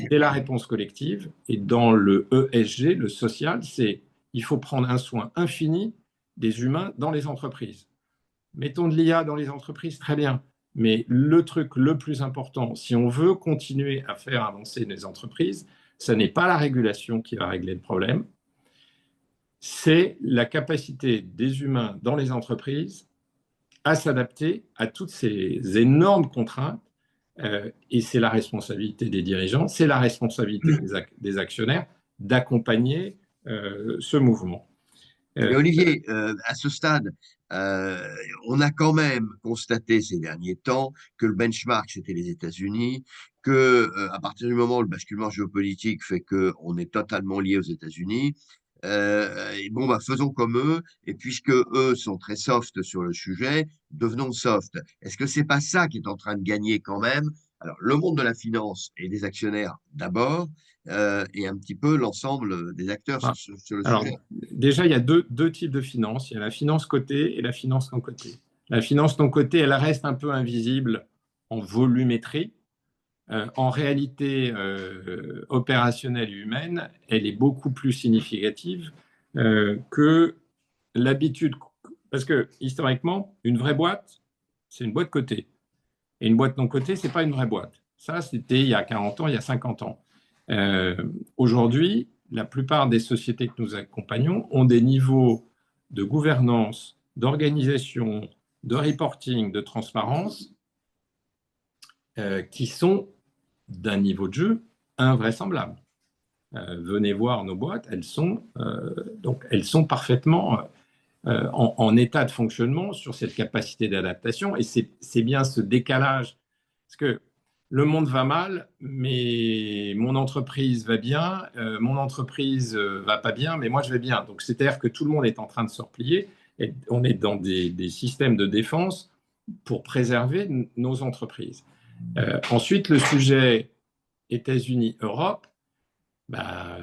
C'est la réponse collective. Et dans le ESG, le social, c'est il faut prendre un soin infini des humains dans les entreprises. Mettons de l'IA dans les entreprises, très bien. Mais le truc le plus important, si on veut continuer à faire avancer les entreprises, ce n'est pas la régulation qui va régler le problème, c'est la capacité des humains dans les entreprises à s'adapter à toutes ces énormes contraintes. Et c'est la responsabilité des dirigeants, c'est la responsabilité des actionnaires d'accompagner ce mouvement. Mais Euh, Olivier, à ce stade, euh, on a quand même constaté ces derniers temps que le benchmark, c'était les États-Unis, que à partir du moment où le basculement géopolitique fait que on est totalement lié aux États-Unis, et bon, bah, faisons comme eux, et puisque eux sont très soft sur le sujet, devenons soft. Est-ce que c'est pas ça qui est en train de gagner quand même? Alors, le monde de la finance et des actionnaires d'abord, et un petit peu l'ensemble des acteurs sur le Alors, sujet. déjà, il y a deux types de finances. Il y a la finance cotée et la finance non cotée. La finance non cotée, elle reste un peu invisible en volumétrie. En réalité opérationnelle et humaine, elle est beaucoup plus significative que l'habitude. Parce que historiquement, une vraie boîte, c'est une boîte cotée. Et une boîte non cotée, ce n'est pas une vraie boîte. Ça, c'était il y a 40 ans, il y a 50 ans. Euh, Aujourd'hui, la plupart des sociétés que nous accompagnons ont des niveaux de gouvernance, d'organisation, de reporting, de transparence qui sont d'un niveau de jeu invraisemblable. Venez voir nos boîtes, elles sont parfaitement en état de fonctionnement sur cette capacité d'adaptation. Et c'est bien ce décalage. Parce que le monde va mal, mais mon entreprise va bien, mon entreprise va pas bien, mais moi je vais bien. Donc c'est-à-dire que tout le monde est en train de se replier. Et on est dans des systèmes de défense pour préserver nos entreprises. Ensuite, le sujet États-Unis-Europe, bah,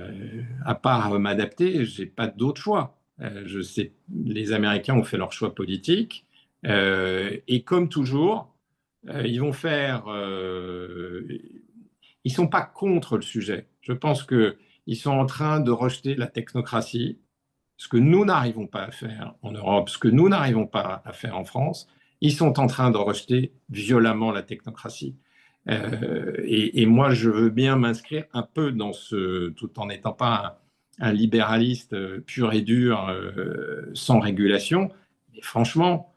à part m'adapter, j'ai pas d'autre choix. Je sais, les Américains ont fait leur choix politique et comme toujours, ils vont faire. Ils sont pas contre le sujet. Je pense que Ils sont en train de rejeter la technocratie, ce que nous n'arrivons pas à faire en Europe, ce que nous n'arrivons pas à faire en France. Ils sont en train de rejeter violemment la technocratie. Et moi, je veux bien m'inscrire un peu dans ce, tout en n'étant pas un libéraliste pur et dur, sans régulation. Mais franchement,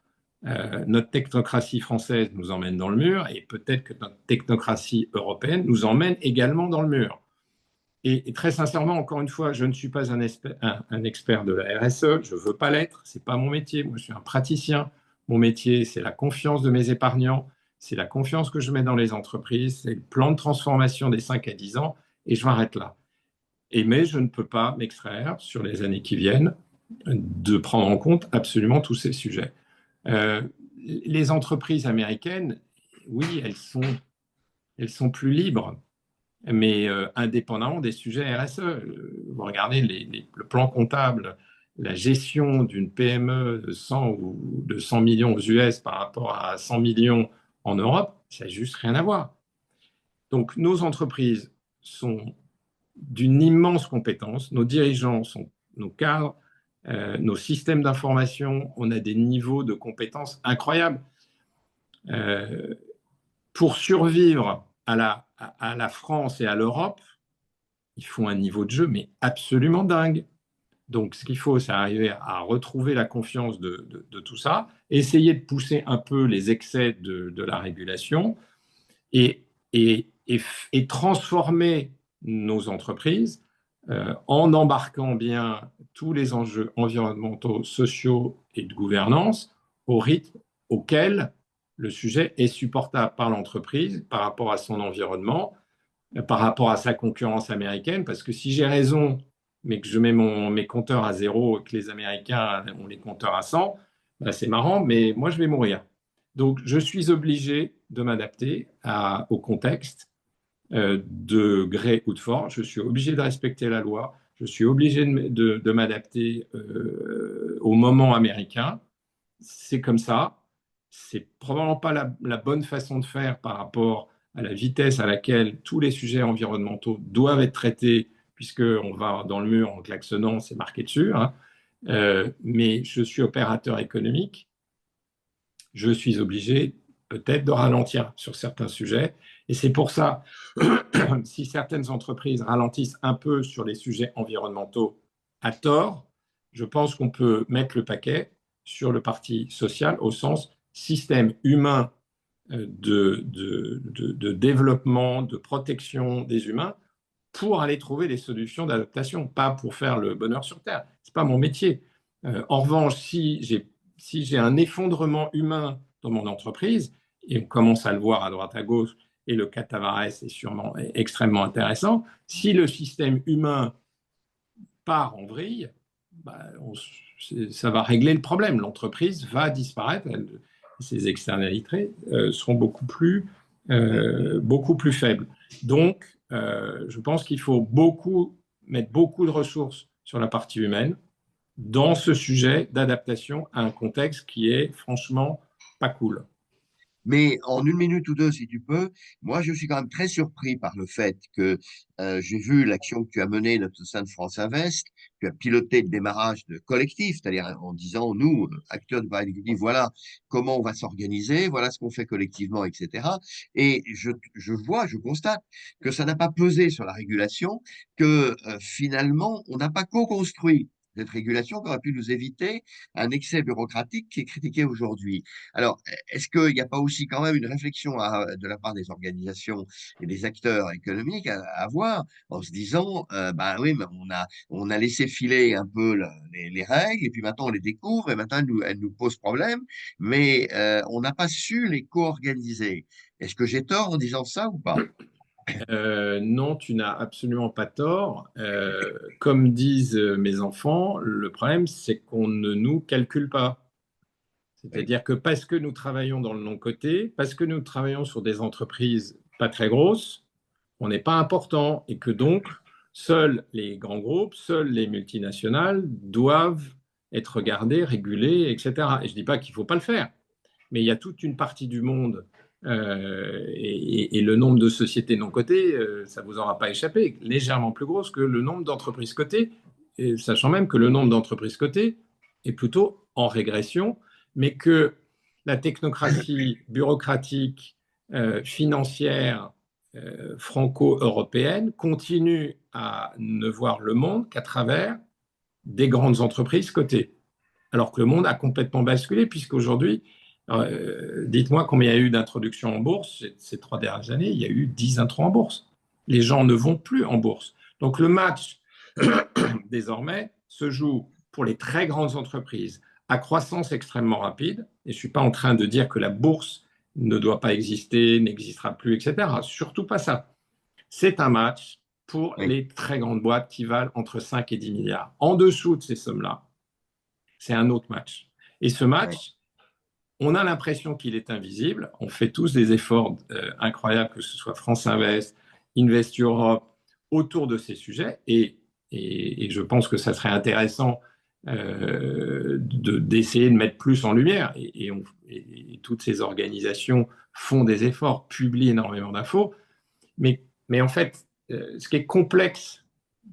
notre technocratie française nous emmène dans le mur et peut-être que notre technocratie européenne nous emmène également dans le mur. Et très sincèrement, encore une fois, je ne suis pas un expert de la RSE, je ne veux pas l'être, ce n'est pas mon métier. Moi, je suis un praticien. Mon métier, c'est la confiance de mes épargnants, c'est la confiance que je mets dans les entreprises, c'est le plan de transformation des 5 à 10 ans, et je m'arrête là. Mais je ne peux pas m'extraire sur les années qui viennent de prendre en compte absolument tous ces sujets. Les entreprises américaines, oui, elles sont plus libres, mais indépendamment des sujets RSE. Vous regardez le plan comptable, la gestion d'une PME de 100 ou de 100 millions aux US par rapport à 100 millions en Europe, ça n'a juste rien à voir. Donc nos entreprises sont d'une immense compétence, nos dirigeants sont nos cadres, nos systèmes d'information, on a des niveaux de compétences incroyables. Pour survivre à la France et à l'Europe, il faut un niveau de jeu, mais absolument dingue. Donc, ce qu'il faut, c'est arriver à retrouver la confiance de tout ça, essayer de pousser un peu les excès de la régulation et, et transformer nos entreprises en embarquant bien tous les enjeux environnementaux, sociaux et de gouvernance au rythme auquel le sujet est supportable par l'entreprise par rapport à son environnement, par rapport à sa concurrence américaine, parce que si j'ai raison, mais que je mets mes compteurs à zéro et que les Américains ont les compteurs à 100, ben c'est marrant, mais moi je vais mourir. Donc je suis obligé de m'adapter au contexte de gré ou de force, je suis obligé de respecter la loi, je suis obligé de m'adapter au moment américain. C'est comme ça. C'est probablement pas la bonne façon de faire par rapport à la vitesse à laquelle tous les sujets environnementaux doivent être traités, puisqu'on va dans le mur en klaxonnant, c'est marqué dessus. Hein. Mais je suis opérateur économique, je suis obligé peut-être de ralentir sur certains sujets. Et c'est pour ça, si certaines entreprises ralentissent un peu sur les sujets environnementaux à tort, je pense qu'on peut mettre le paquet sur le parti social au sens système humain de développement, de protection des humains pour aller trouver des solutions d'adaptation, pas pour faire le bonheur sur Terre. Ce n'est pas mon métier. En revanche, si j'ai un effondrement humain dans mon entreprise, et on commence à le voir à droite à gauche, et le cas Tavares est sûrement extrêmement intéressant, si le système humain part en vrille, bah, ça va régler le problème. L'entreprise va disparaître, ses externalités seront beaucoup plus faibles. Donc, je pense qu'il faut mettre beaucoup de ressources sur la partie humaine dans ce sujet d'adaptation à un contexte qui est franchement pas cool. Mais en une minute ou deux, si tu peux, moi, je suis quand même très surpris par le fait que j'ai vu l'action que tu as menée au sein de France Invest. Tu as piloté le démarrage de collectif, c'est-à-dire en disant, nous, acteurs de Paris exécutif, voilà comment on va s'organiser, voilà ce qu'on fait collectivement, etc. Et je constate que ça n'a pas pesé sur la régulation, que finalement, on n'a pas co-construit cette régulation qui aurait pu nous éviter un excès bureaucratique qui est critiqué aujourd'hui. Alors, est-ce qu'il n'y a pas aussi quand même une réflexion de la part des organisations et des acteurs économiques à avoir en se disant, bah oui, mais on a laissé filer un peu les règles et puis maintenant on les découvre et maintenant elles nous posent problème, mais on n'a pas su les co-organiser. Est-ce que j'ai tort en disant ça ou pas? Non, tu n'as absolument pas tort. Comme disent mes enfants, le problème, c'est qu'on ne nous calcule pas. Oui. C'est-à-dire que parce que nous travaillons dans le non-coté, parce que nous travaillons sur des entreprises pas très grosses, on n'est pas important et que donc seuls les grands groupes, seules les multinationales doivent être regardées, régulées, etc. Et je ne dis pas qu'il ne faut pas le faire, mais il y a toute une partie du monde et le nombre de sociétés non cotées, ça ne vous aura pas échappé, légèrement plus grosse que le nombre d'entreprises cotées, et sachant même que le nombre d'entreprises cotées est plutôt en régression, mais que la technocratie bureaucratique, financière, franco-européenne continue à ne voir le monde qu'à travers des grandes entreprises cotées. Alors que le monde a complètement basculé, puisqu'aujourd'hui, dites-moi combien il y a eu d'introductions en bourse ces 3 dernières années. Il y a eu 10 intros en bourse. Les gens ne vont plus en bourse. Donc le match, désormais, se joue pour les très grandes entreprises à croissance extrêmement rapide. Et je ne suis pas en train de dire que la bourse ne doit pas exister, n'existera plus, etc. Surtout pas ça. C'est un match pour Oui, les très grandes boîtes qui valent entre 5 et 10 milliards. En dessous de ces sommes-là, c'est un autre match. Et ce oui, match, on a l'impression qu'il est invisible. On fait tous des efforts incroyables, que ce soit France Invest, Invest Europe, autour de ces sujets. Et je pense que ça serait intéressant d'essayer de mettre plus en lumière. Et toutes ces organisations font des efforts, publient énormément d'infos. Mais en fait, ce qui est complexe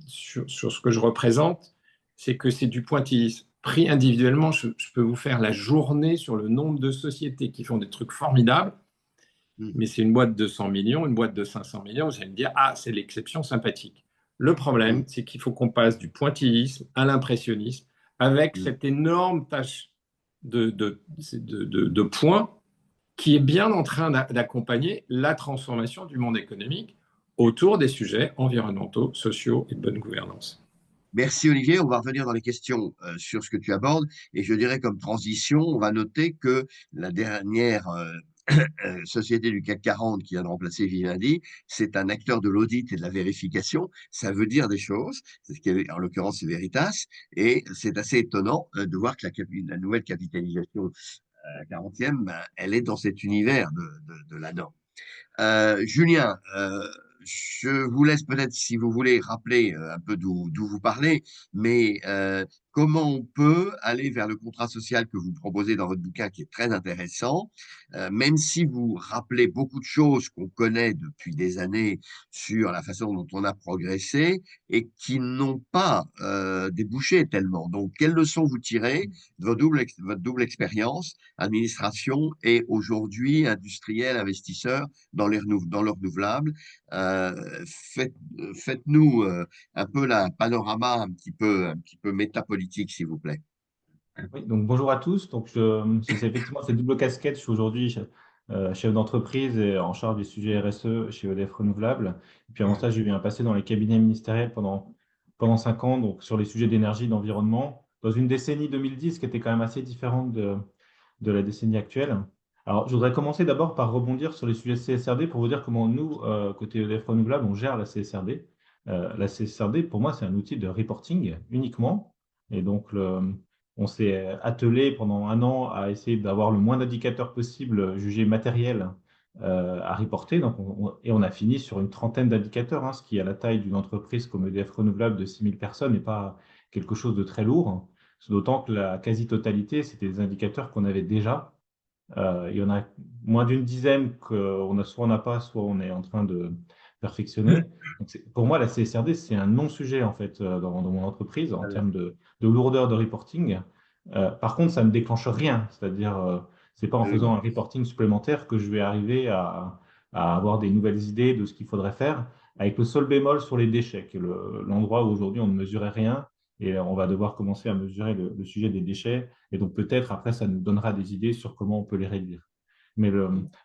sur ce que je représente, c'est que c'est du pointillisme. Pris individuellement, je peux vous faire la journée sur le nombre de sociétés qui font des trucs formidables, mm, mais c'est une boîte de 100 millions, une boîte de 500 millions, vous allez me dire, ah, c'est l'exception sympathique. Le problème, mm, c'est qu'il faut qu'on passe du pointillisme à l'impressionnisme avec mm. cette énorme tâche de points qui est bien en train d'accompagner la transformation du monde économique autour des sujets environnementaux, sociaux et de bonne gouvernance. Merci Olivier. On va revenir dans les questions sur ce que tu abordes. Et je dirais comme transition, on va noter que la dernière société du CAC 40 qui vient de remplacer Vivendi, c'est un acteur de l'audit et de la vérification. Ça veut dire des choses. C'est ce qui est, en l'occurrence, c'est Veritas. Et c'est assez étonnant de voir que la nouvelle capitalisation 40e, ben, elle est dans cet univers de l'ADAN. Julien, je vous laisse peut-être, si vous voulez, rappeler un peu d'où vous parlez, mais comment on peut aller vers le contrat social que vous proposez dans votre bouquin, qui est très intéressant, même si vous rappelez beaucoup de choses qu'on connaît depuis des années sur la façon dont on a progressé et qui n'ont pas débouché tellement. Donc, quelles leçons vous tirez de votre double expérience, administration et aujourd'hui industriel, investisseur dans le renouvelable. Faites-nous un peu la panorama un petit peu métapolitique, s'il vous plaît. Oui, donc bonjour à tous. Donc, c'est effectivement cette double casquette. Je suis aujourd'hui chef d'entreprise et en charge des sujets RSE chez EDF Renouvelable. Et puis avant ça, j'ai eu un passé dans les cabinets ministériels pendant 5 ans, donc sur les sujets d'énergie, d'environnement, dans une décennie 2010 qui était quand même assez différente de la décennie actuelle. Alors, je voudrais commencer d'abord par rebondir sur les sujets CSRD pour vous dire comment nous, côté EDF Renouvelable, on gère la CSRD. La CSRD, pour moi, c'est un outil de reporting uniquement. Et donc, on s'est attelé pendant 1 an à essayer d'avoir le moins d'indicateurs possible jugés matériels à reporter. Donc, et on a fini sur une trentaine d'indicateurs, hein, ce qui, à la taille d'une entreprise comme EDF Renouvelable de 6000 personnes, n'est pas quelque chose de très lourd. D'autant que la quasi-totalité, c'était des indicateurs qu'on avait déjà. Il y en a moins d'une dizaine qu'on a, soit on n'a pas, soit on est en train de perfectionner. Donc pour moi, la CSRD, c'est un non-sujet en fait dans mon entreprise en Très bien. termes de lourdeur de reporting. Par contre, ça ne déclenche rien, c'est-à-dire c'est pas en faisant Absolument. un reporting supplémentaire que je vais arriver à avoir des nouvelles idées de ce qu'il faudrait faire, avec le seul bémol sur les déchets, qui est l'endroit où aujourd'hui on ne mesurait rien et on va devoir commencer à mesurer le sujet des déchets. Et donc peut-être après, ça nous donnera des idées sur comment on peut les réduire. Mais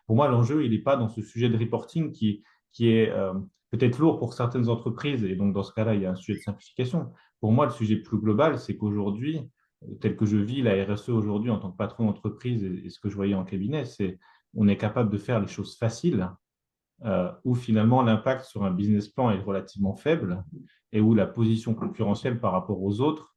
pour moi, l'enjeu, il n'est pas dans ce sujet de reporting qui est peut-être lourd pour certaines entreprises. Et donc dans ce cas-là, il y a un sujet de simplification. Pour moi, le sujet plus global, c'est qu'aujourd'hui, tel que je vis la RSE aujourd'hui en tant que patron d'entreprise et ce que je voyais en cabinet, c'est on est capable de faire les choses faciles où finalement l'impact sur un business plan est relativement faible et où la position concurrentielle par rapport aux autres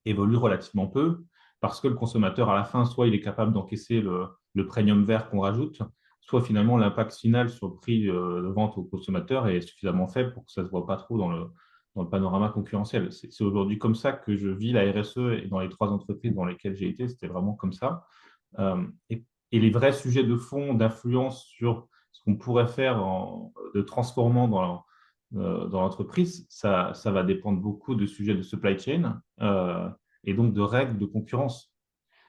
évolue relativement peu parce que le consommateur, à la fin, soit il est capable d'encaisser le premium vert qu'on rajoute, soit finalement l'impact final sur le prix de vente au consommateur est suffisamment faible pour que ça ne se voit pas trop dans le panorama concurrentiel. C'est aujourd'hui comme ça que je vis la RSE et dans les 3 entreprises dans lesquelles j'ai été, c'était vraiment comme ça. Euh, et, et les vrais sujets de fond, d'influence sur ce qu'on pourrait faire de transformant dans l'entreprise, ça va dépendre beaucoup de sujets de supply chain et donc de règles de concurrence.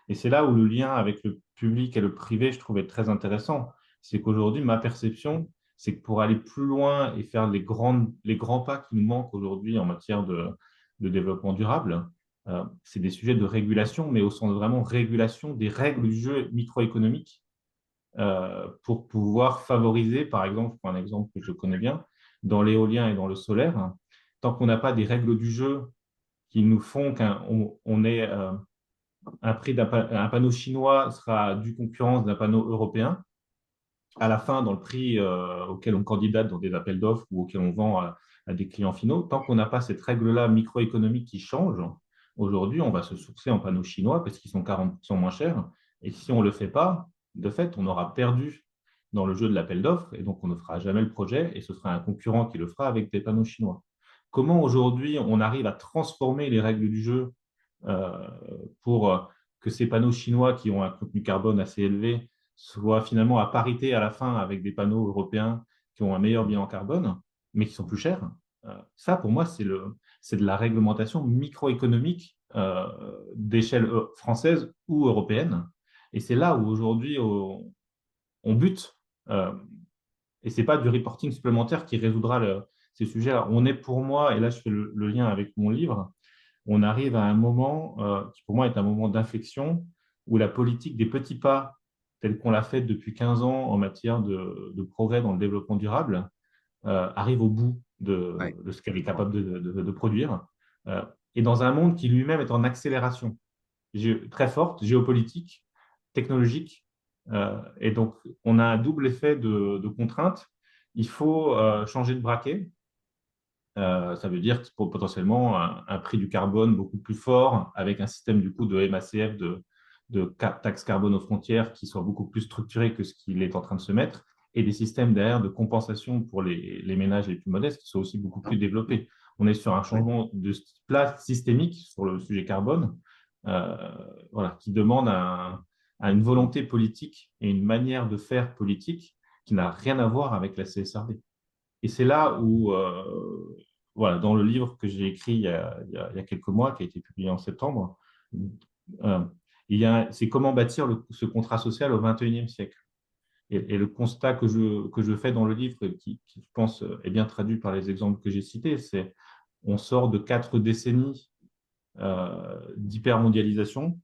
Et c'est là où le lien avec le public et le privé, je trouvais très intéressant. C'est qu'aujourd'hui, ma perception, c'est que pour aller plus loin et faire les grands pas qui nous manquent aujourd'hui en matière de développement durable, c'est des sujets de régulation, mais au sens vraiment régulation des règles du jeu microéconomique pour pouvoir favoriser, par exemple, je prends un exemple que je connais bien, dans l'éolien et dans le solaire, tant qu'on n'a pas des règles du jeu qui nous font qu'on ait un prix un panneau chinois sera due concurrence d'un panneau européen, à la fin, dans le prix auquel on candidate dans des appels d'offres ou auquel on vend à des clients finaux, tant qu'on n'a pas cette règle-là microéconomique qui change, aujourd'hui, on va se sourcer en panneaux chinois parce qu'ils sont 40% moins chers. Et si on ne le fait pas, de fait, on aura perdu dans le jeu de l'appel d'offres et donc on ne fera jamais le projet et ce sera un concurrent qui le fera avec des panneaux chinois. Comment aujourd'hui on arrive à transformer les règles du jeu euh, pour que ces panneaux chinois qui ont un contenu carbone assez élevé soient finalement à parité à la fin avec des panneaux européens qui ont un meilleur bilan carbone, mais qui sont plus chers. Ça, pour moi, c'est de la réglementation microéconomique d'échelle française ou européenne. Et c'est là où aujourd'hui on bute. Et ce n'est pas du reporting supplémentaire qui résoudra ces sujets-là. On est pour moi, et là je fais le lien avec mon livre, on arrive à un moment qui pour moi est un moment d'inflexion où la politique des petits pas, telle qu'on l'a faite depuis 15 ans en matière de progrès dans le développement durable, arrive au bout Ouais, de ce qu'elle est d'accord. capable de produire. Et dans un monde qui lui-même est en accélération très forte, géopolitique, technologique. Et donc, on a un double effet de contrainte. Il faut changer de braquet. Ça veut dire potentiellement un prix du carbone beaucoup plus fort, avec un système du coup de MACF, de taxe carbone aux frontières, qui soit beaucoup plus structuré que ce qu'il est en train de se mettre, et des systèmes derrière de compensation pour les ménages les plus modestes qui sont aussi beaucoup plus développés. On est sur un Ouais. changement de place systémique sur le sujet carbone, euh, voilà, qui demande une volonté politique et une manière de faire politique qui n'a rien à voir avec la CSRD. Et c'est là où, voilà, dans le livre que j'ai écrit il y a quelques mois, qui a été publié en septembre, euh, c'est comment bâtir ce contrat social au XXIe siècle. Et le constat que je fais dans le livre, qui, je pense, est bien traduit par les exemples que j'ai cités, c'est on sort de 4 décennies d'hypermondialisation,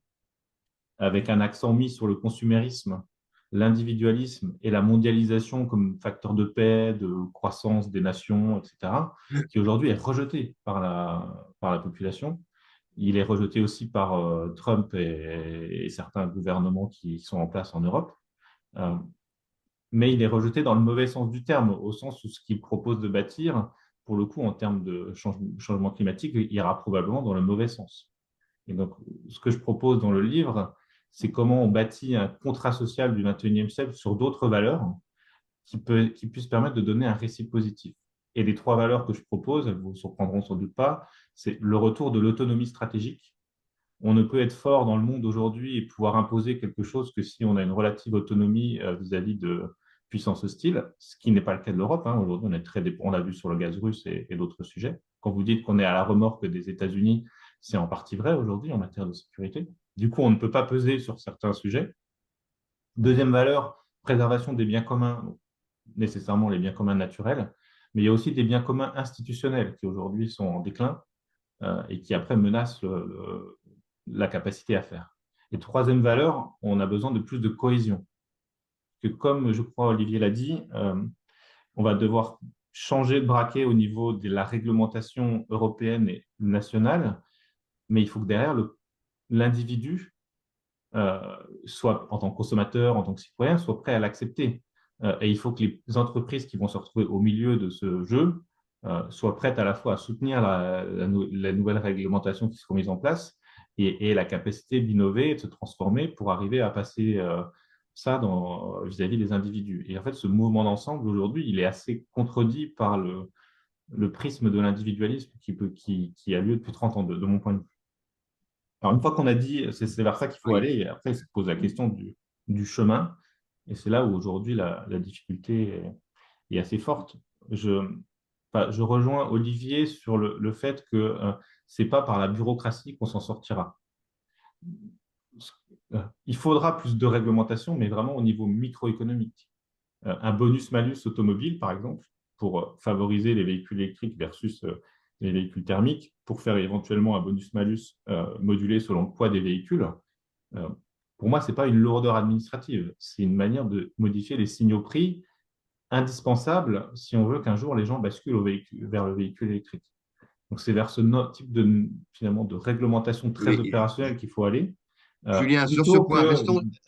avec un accent mis sur le consumérisme, l'individualisme et la mondialisation comme facteur de paix, de croissance des nations, etc., qui aujourd'hui est rejeté par la population. Il est rejeté aussi par Trump et certains gouvernements qui sont en place en Europe. Euh, mais il est rejeté dans le mauvais sens du terme, au sens où ce qu'il propose de bâtir, pour le coup, en termes de changement climatique, ira probablement dans le mauvais sens. Et donc, ce que je propose dans le livre, c'est comment on bâtit un contrat social du XXIe siècle sur d'autres valeurs qui puissent permettre de donner un récit positif. Et les 3 valeurs que je propose, elles vous surprendront sans doute pas, c'est le retour de l'autonomie stratégique. On ne peut être fort dans le monde aujourd'hui et pouvoir imposer quelque chose que si on a une relative autonomie vis-à-vis de puissances hostiles, ce qui n'est pas le cas de l'Europe. Hein. Aujourd'hui, on l'a vu sur le gaz russe et d'autres sujets. Quand vous dites qu'on est à la remorque des États-Unis, c'est en partie vrai aujourd'hui en matière de sécurité. Du coup, on ne peut pas peser sur certains sujets. Deuxième valeur, préservation des biens communs, donc nécessairement les biens communs naturels, mais il y a aussi des biens communs institutionnels qui aujourd'hui sont en déclin et qui après menacent la capacité à faire. Et troisième valeur, on a besoin de plus de cohésion. Que comme je crois Olivier l'a dit, on va devoir changer de braquet au niveau de la réglementation européenne et nationale, mais il faut que derrière l'individu, soit en tant que consommateur, en tant que citoyen, soit prêt à l'accepter. Et il faut que les entreprises qui vont se retrouver au milieu de ce jeu soient prêtes à la fois à soutenir la nouvelle réglementation qui sera mise en place et la capacité d'innover et de se transformer pour arriver à passer ça vis-à-vis des individus. Et en fait, ce mouvement d'ensemble, aujourd'hui, il est assez contredit par le prisme de l'individualisme qui a lieu depuis 30 ans, de mon point de vue. Alors, une fois qu'on a dit, c'est vers ça qu'il faut aller, et après, il se pose la question du chemin. Et c'est là où aujourd'hui la difficulté est assez forte. Je rejoins Olivier sur le fait que ce n'est pas par la bureaucratie qu'on s'en sortira. Il faudra plus de réglementation, mais vraiment au niveau microéconomique. Un bonus-malus automobile, par exemple, pour favoriser les véhicules électriques versus les véhicules thermiques, pour faire éventuellement un bonus-malus modulé selon le poids des véhicules. Euh, pour moi, ce n'est pas une lourdeur administrative, c'est une manière de modifier les signaux prix indispensables si on veut qu'un jour les gens basculent vers le véhicule électrique. Donc, c'est vers ce type finalement, de réglementation très Mais opérationnelle qu'il faut aller, Julien, sur ce plutôt point, que…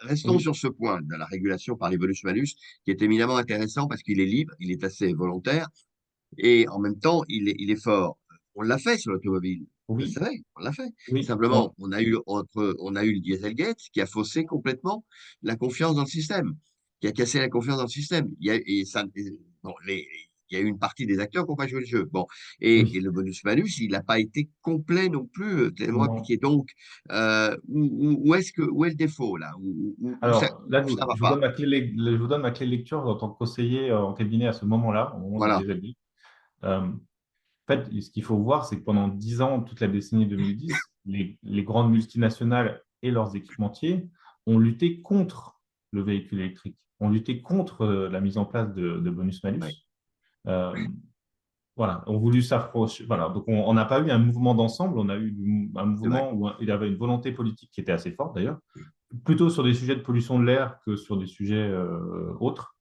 restons Oui, sur ce point de la régulation par les bonus-malus, qui est éminemment intéressant parce qu'il est libre, il est assez volontaire et en même temps, il est fort. On l'a fait sur l'automobile, vous le oui, savez, on l'a fait. oui. Simplement, on a eu le Dieselgate qui a faussé complètement la confiance dans le système, qui a cassé la confiance dans le système. Bon, il y a eu une partie des acteurs qui n'ont pas joué le jeu. Bon, et Oui, le bonus-malus, il n'a pas été complet non plus, tellement non. appliqué. Donc, où est le défaut là? Alors là, Où ça va je vous donne pas? je vous donne ma clé de lecture en tant que conseiller en cabinet à ce moment-là, au moment du Voilà, déshabillé. En fait, ce qu'il faut voir, c'est que pendant 10 ans, toute la décennie 2010, les grandes multinationales et leurs équipementiers ont lutté contre le véhicule électrique, ont lutté contre la mise en place de bonus-malus. ouais, Euh, voilà, ont voulu s'approcher. Voilà, donc on n'a pas eu un mouvement d'ensemble, on a eu un c'est vrai. mouvement où il y avait une volonté politique qui était assez forte d'ailleurs, plutôt sur des sujets de pollution de l'air que sur des sujets autres,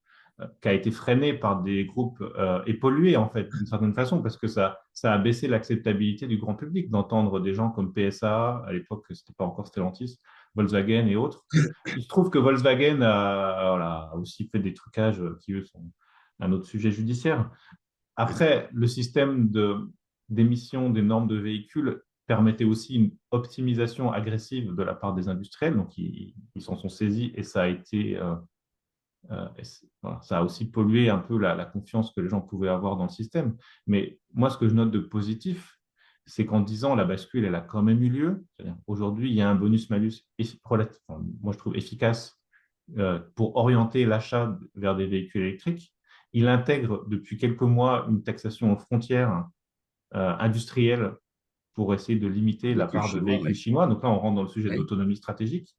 qui a été freiné par des groupes et pollué en fait d'une certaine façon, parce que ça a baissé l'acceptabilité du grand public d'entendre des gens comme PSA, à l'époque c'était pas encore Stellantis, Volkswagen et autres. Il se trouve que Volkswagen a aussi fait des trucages qui eux sont un autre sujet judiciaire. Après, le système d'émission des normes de véhicules permettait aussi une optimisation agressive de la part des industriels, donc ils s'en sont saisis et ça a été, voilà, ça a aussi pollué un peu la confiance que les gens pouvaient avoir dans le système. Mais moi, ce que je note de positif, c'est qu'en 10 ans, la bascule, elle a quand même eu lieu. Aujourd'hui, il y a un bonus-malus, moi je trouve efficace pour orienter l'achat vers des véhicules électriques. Il intègre depuis quelques mois une taxation aux frontières industrielles pour essayer de limiter la Véhicule part de chinois, véhicules oui. chinois. Donc là, on rentre dans le sujet de Oui, l'autonomie stratégique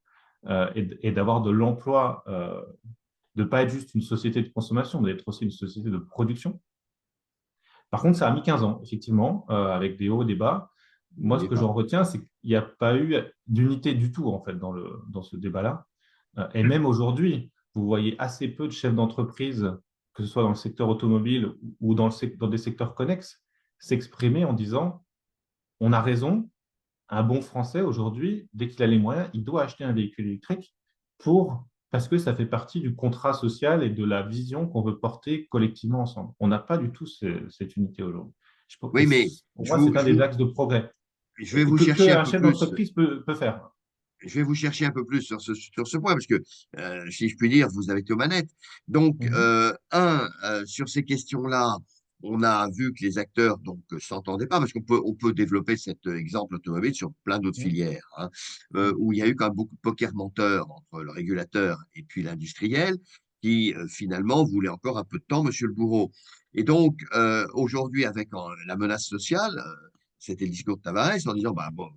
et d'avoir de l'emploi, de ne pas être juste une société de consommation, mais d'être aussi une société de production. Par contre, ça a mis 15 ans, effectivement, avec des hauts et des bas. Moi, ce n'oubliez que pas. j'en retiens, c'est qu'il n'y a pas eu d'unité du tout, en fait, dans ce débat-là. Et même aujourd'hui, vous voyez assez peu de chefs d'entreprise, que ce soit dans le secteur automobile ou dans des secteurs connexes, s'exprimer en disant, on a raison, un bon Français aujourd'hui, dès qu'il a les moyens, il doit acheter un véhicule électrique parce que ça fait partie du contrat social et de la vision qu'on veut porter collectivement ensemble. On n'a pas du tout cette unité aujourd'hui. Oui, mais Pour moi, c'est un des axes de progrès je vais vous chercher un qu'un peu chef plus. d'entreprise peut faire. Je vais vous chercher un peu plus sur ce point, parce que, si je puis dire, vous avez été aux manettes. Donc, Mhm. sur ces questions-là, on a vu que les acteurs donc s'entendaient pas, parce qu'on peut développer cet exemple automobile sur plein d'autres Mhm. filières, hein, où il y a eu quand même beaucoup de poker menteur entre le régulateur et puis l'industriel, qui finalement voulait encore un peu de temps, Monsieur le bourreau. Et donc, aujourd'hui, avec la menace sociale, c'était le discours de Tavares en disant, bah, bon,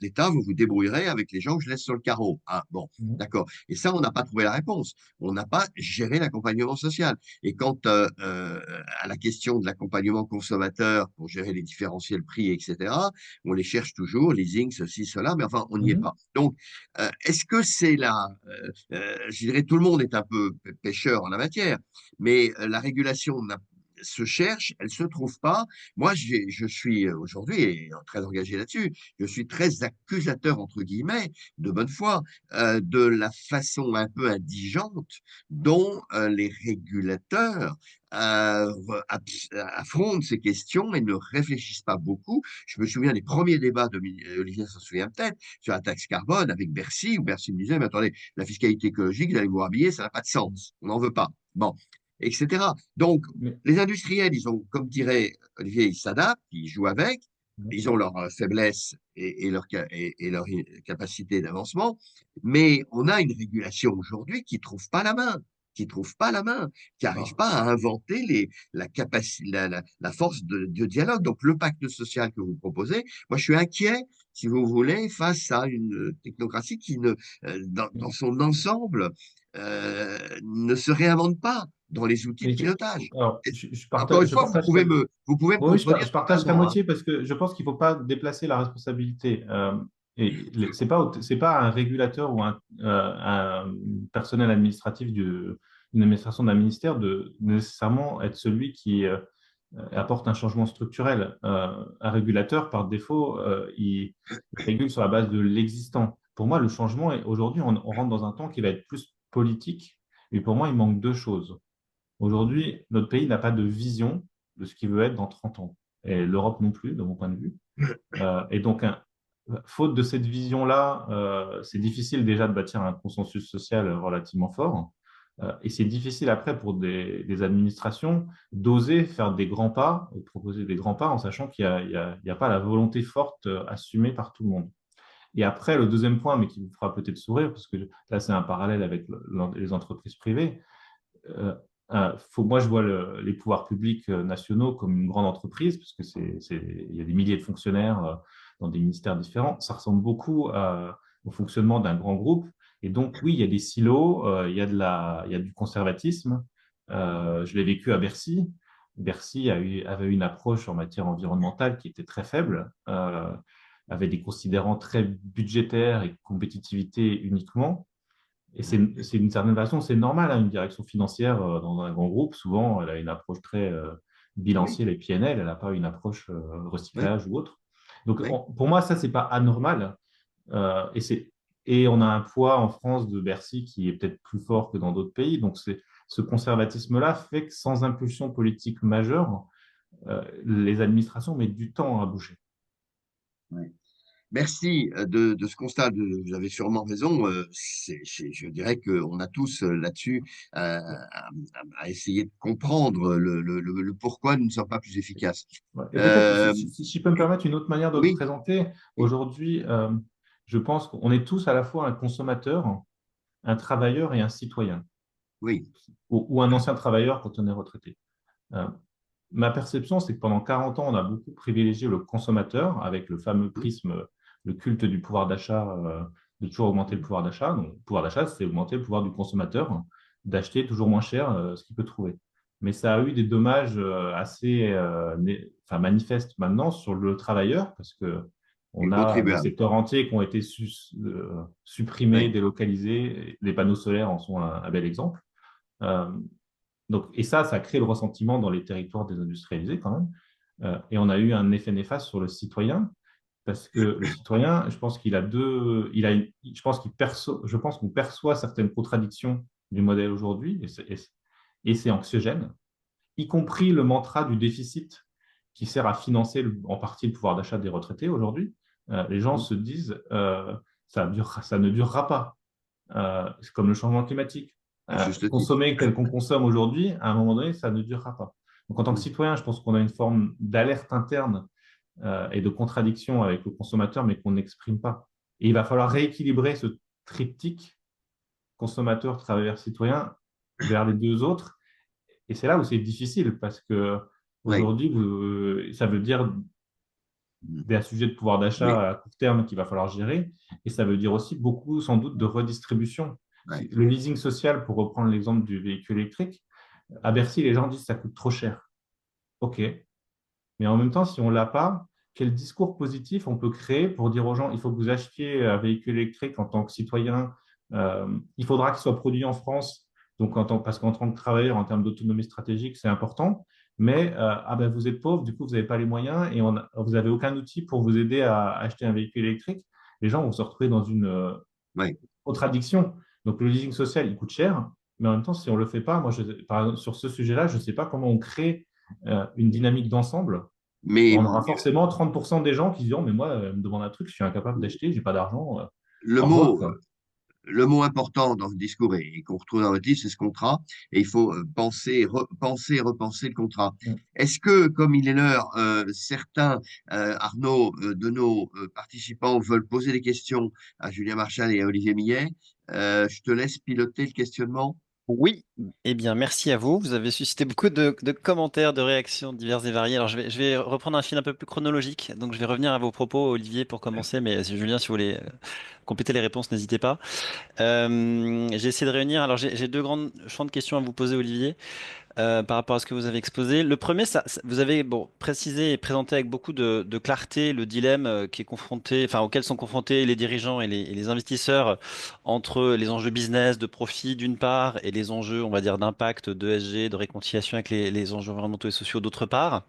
l'État, vous vous débrouillerez avec les gens que je laisse sur le carreau. Ah, bon, Mhm. d'accord. Et ça, on n'a pas trouvé la réponse. On n'a pas géré l'accompagnement social. Et quant à la question de l'accompagnement consommateur pour gérer les différentiels prix, etc., on les cherche toujours, leasing, ceci, cela, mais enfin, on n'y est Mhm. pas. Donc, est-ce que c'est là, je dirais, tout le monde est un peu pêcheur en la matière, mais la régulation se cherche, elle se trouve pas. Moi, je suis aujourd'hui très engagé là-dessus. Je suis très accusateur, entre guillemets, de bonne foi, de la façon un peu indigente dont les régulateurs affrontent ces questions et ne réfléchissent pas beaucoup. Je me souviens des premiers débats Olivier s'en souvient peut-être, sur la taxe carbone avec Bercy, où Bercy me disait, mais attendez, la fiscalité écologique, vous allez vous rhabiller, ça n'a pas de sens, on n'en veut pas. Bon, etc. Donc, Mais, les industriels, ils ont, comme dirait Olivier, ils s'adaptent, ils jouent avec, ils ont leurs faiblesses et leur capacité d'avancement, mais on a une régulation aujourd'hui qui trouve pas la main, qui n'arrive Alors, pas à inventer la capacité, la force de dialogue. Donc, le pacte social que vous proposez, moi, je suis inquiet, si vous voulez, face à une technocratie qui dans son ensemble, ne se réinvente pas dans les outils de mais pilotage. alors, Et encore une je fois, partage. vous pouvez me Oui, contredire je partage qu'à totalement, hein. moitié parce que je pense qu'il ne faut pas déplacer la responsabilité. C'est pas un régulateur ou un personnel administratif d'une administration d'un ministère de nécessairement être celui qui apporte un changement structurel. Un régulateur, par défaut, il régule sur la base de l'existant. Pour moi, le changement, aujourd'hui, on rentre dans un temps qui va être plus politique. Et pour moi, il manque deux choses. Aujourd'hui, notre pays n'a pas de vision de ce qu'il veut être dans 30 ans. Et l'Europe non plus, de mon point de vue. Et donc, faute de cette vision-là, c'est difficile déjà de bâtir un consensus social relativement fort. Et c'est difficile après pour des administrations d'oser faire des grands pas, proposer des grands pas en sachant qu'il y a pas la volonté forte assumée par tout le monde. Et après, le deuxième point, mais qui vous fera peut-être sourire, parce que là, c'est un parallèle avec les entreprises privées, euh, moi, je vois les pouvoirs publics nationaux comme une grande entreprise, parce que il y a des milliers de fonctionnaires dans des ministères différents. Ça ressemble beaucoup au fonctionnement d'un grand groupe. Et donc, oui, il y a des silos, il y a du conservatisme. Je l'ai vécu à Bercy. Bercy avait une approche en matière environnementale qui était très faible, avait des considérants très budgétaires et compétitivité uniquement. Et c'est d'une certaine façon, c'est normal, hein, une direction financière dans un grand groupe, souvent, elle a une approche très Oui, bilancielle et PNL, elle n'a pas une approche oui, recyclage ou autre. Donc, oui. pour moi, ça, c'est pas anormal. Et on a un poids en France de Bercy qui est peut-être plus fort que dans d'autres pays. Donc, ce conservatisme-là fait que sans impulsion politique majeure, les administrations mettent du temps à bouger. Oui. Merci de ce constat. Vous avez sûrement raison. Je dirais qu'on a tous là-dessus à essayer de comprendre le pourquoi nous ne sommes pas plus efficaces. Ouais. Et peut-être, Euh, si je peux me permettre une autre manière de le oui, présenter, oui, aujourd'hui, je pense qu'on est tous à la fois un consommateur, un travailleur et un citoyen, oui, ou un ancien travailleur quand on est retraité. Euh, Ma perception, c'est que pendant 40 ans, on a beaucoup privilégié le consommateur avec le fameux prisme, le culte du pouvoir d'achat, de toujours augmenter le pouvoir d'achat. Donc, le pouvoir d'achat, c'est augmenter le pouvoir du consommateur, d'acheter toujours moins cher ce qu'il peut trouver. Mais ça a eu des dommages assez enfin, manifestes maintenant sur le travailleur, parce que et on le a des contribuable. secteurs entiers qui ont été supprimés, Oui, délocalisés. Les panneaux solaires en sont un bel exemple. Euh, donc, et ça crée le ressentiment dans les territoires désindustrialisés quand même. Et on a eu un effet néfaste sur le citoyen, parce que le citoyen, je pense qu'il a deux, il a je pense je pense qu'on perçoit certaines contradictions du modèle aujourd'hui, et c'est anxiogène, y compris le mantra du déficit qui sert à financer en partie le pouvoir d'achat des retraités aujourd'hui. Les gens se disent, ça ne durera pas. C'est comme le changement climatique. à juste titre. Consommer tel qu'on consomme aujourd'hui, à un moment donné, ça ne durera pas. Donc, en tant que citoyen, je pense qu'on a une forme d'alerte interne et de contradiction avec le consommateur, mais qu'on n'exprime pas. Et il va falloir rééquilibrer ce triptyque consommateur, travailleur, citoyen vers les deux autres. Et c'est là où c'est difficile parce que Oui, aujourd'hui, ça veut dire des sujets de pouvoir oui, d'achat à court terme qu'il va falloir gérer. Et ça veut dire aussi beaucoup, sans doute, de redistribution. oui. Le leasing social, pour reprendre l'exemple du véhicule électrique, à Bercy, les gens disent que ça coûte trop cher. OK. Mais en même temps, si on ne l'a pas, quel discours positif on peut créer pour dire aux gens, il faut que vous achetiez un véhicule électrique en tant que citoyen, il faudra qu'il soit produit en France, donc parce qu'en tant que travailleur, en termes d'autonomie stratégique, c'est important. Mais ah ben, vous êtes pauvre, du coup, vous n'avez pas les moyens et vous n'avez aucun outil pour vous aider à acheter un véhicule électrique. Les gens vont se retrouver dans une Oui. contradiction. Donc, le leasing social, il coûte cher, mais en même temps, si on ne le fait pas, moi, par exemple, sur ce sujet-là, je ne sais pas comment on crée une dynamique d'ensemble. Mais On aura forcément 30% des gens qui diront, mais moi, me demande un truc, je suis incapable d'acheter, j'ai pas d'argent. le Au revoir, mot, quoi. le mot important dans ce discours et qu'on retrouve dans votre livre, c'est ce contrat. Et il faut penser et repenser le contrat. Mm. Est-ce que, comme il est l'heure, certains, Arnaud, de nos participants veulent poser des questions à Julien Marchal et à Olivier Millet? Je te laisse piloter le questionnement. Oui, eh bien, merci à vous. Vous avez suscité beaucoup de commentaires, de réactions diverses et variées. Alors, je vais reprendre un fil un peu plus chronologique. Donc, je vais revenir à vos propos, Olivier, pour commencer. Mais Julien, si vous voulez compléter les réponses, n'hésitez pas. J'ai essayé de réunir. Alors, j'ai deux grands champs de questions à vous poser, Olivier, par rapport à ce que vous avez exposé. Le premier, vous avez précisé et présenté avec beaucoup de clarté le dilemme qui est confronté, enfin, auquel sont confrontés les dirigeants et les investisseurs entre les enjeux business, de profit d'une part, et les enjeux, on va dire, d'impact, de ESG, de réconciliation avec les enjeux environnementaux et sociaux d'autre part.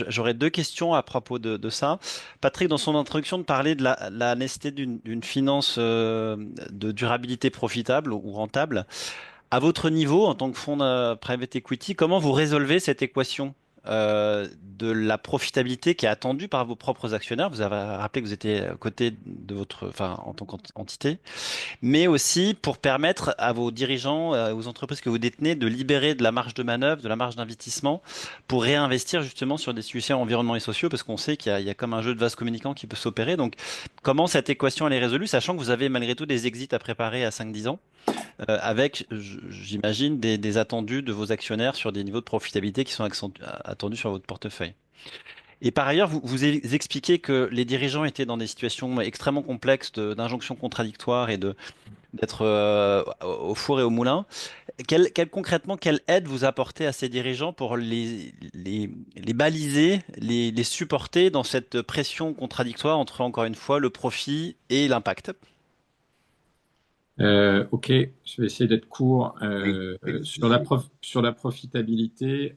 J'aurais deux questions à propos de ça. Patrick, dans son introduction, de parler de la nécessité d'une finance de durabilité profitable ou rentable. À votre niveau, en tant que fonds de private equity, comment vous résolvez cette équation de la profitabilité qui est attendue par vos propres actionnaires? Vous avez rappelé que vous étiez à côté de votre, enfin, en tant qu'entité, mais aussi pour permettre à vos dirigeants, aux entreprises que vous détenez, de libérer de la marge de manœuvre, de la marge d'investissement pour réinvestir justement sur des sujets environnementaux et sociaux, parce qu'on sait qu'il y a comme un jeu de vase communicant qui peut s'opérer. Donc, comment cette équation elle est résolue, sachant que vous avez malgré tout des exits à préparer à 5-10 ans? Avec, j'imagine, des attendus de vos actionnaires sur des niveaux de profitabilité qui sont attendus sur votre portefeuille. Et par ailleurs, vous expliquez que les dirigeants étaient dans des situations extrêmement complexes d'injonctions contradictoires et d'être au four et au moulin. Concrètement, quelle aide vous apportez à ces dirigeants pour les baliser, les supporter dans cette pression contradictoire entre, encore une fois, le profit et l'impact? Ok, je vais essayer d'être court. Oui, oui, Sur la profitabilité,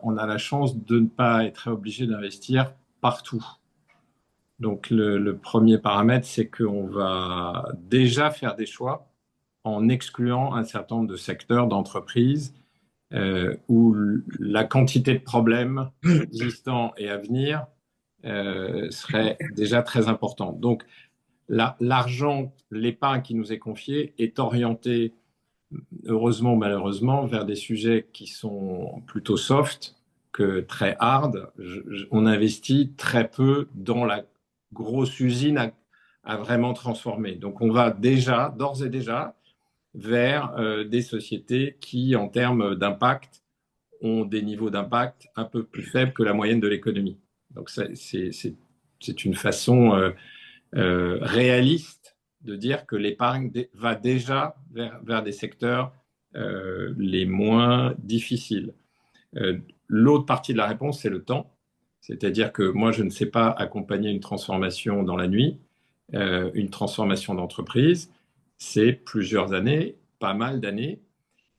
on a la chance de ne pas être obligé d'investir partout. Donc le premier paramètre, c'est qu'on va déjà faire des choix en excluant un certain nombre de secteurs d'entreprises où la quantité de problèmes existants et à venir serait déjà très importante. Donc l'argent, l'épargne qui nous est confiée est orientée, heureusement ou malheureusement, vers des sujets qui sont plutôt soft que très hard. On investit très peu dans la grosse usine à vraiment transformer. Donc on va déjà, d'ores et déjà, vers des sociétés qui, en termes d'impact, ont des niveaux d'impact un peu plus faibles que la moyenne de l'économie. Donc c'est une façon réaliste de dire que l'épargne va déjà vers des secteurs les moins difficiles. L'autre partie de la réponse, c'est le temps. C'est-à-dire que moi, je ne sais pas accompagner une transformation dans la nuit. Une transformation d'entreprise, c'est plusieurs années, pas mal d'années.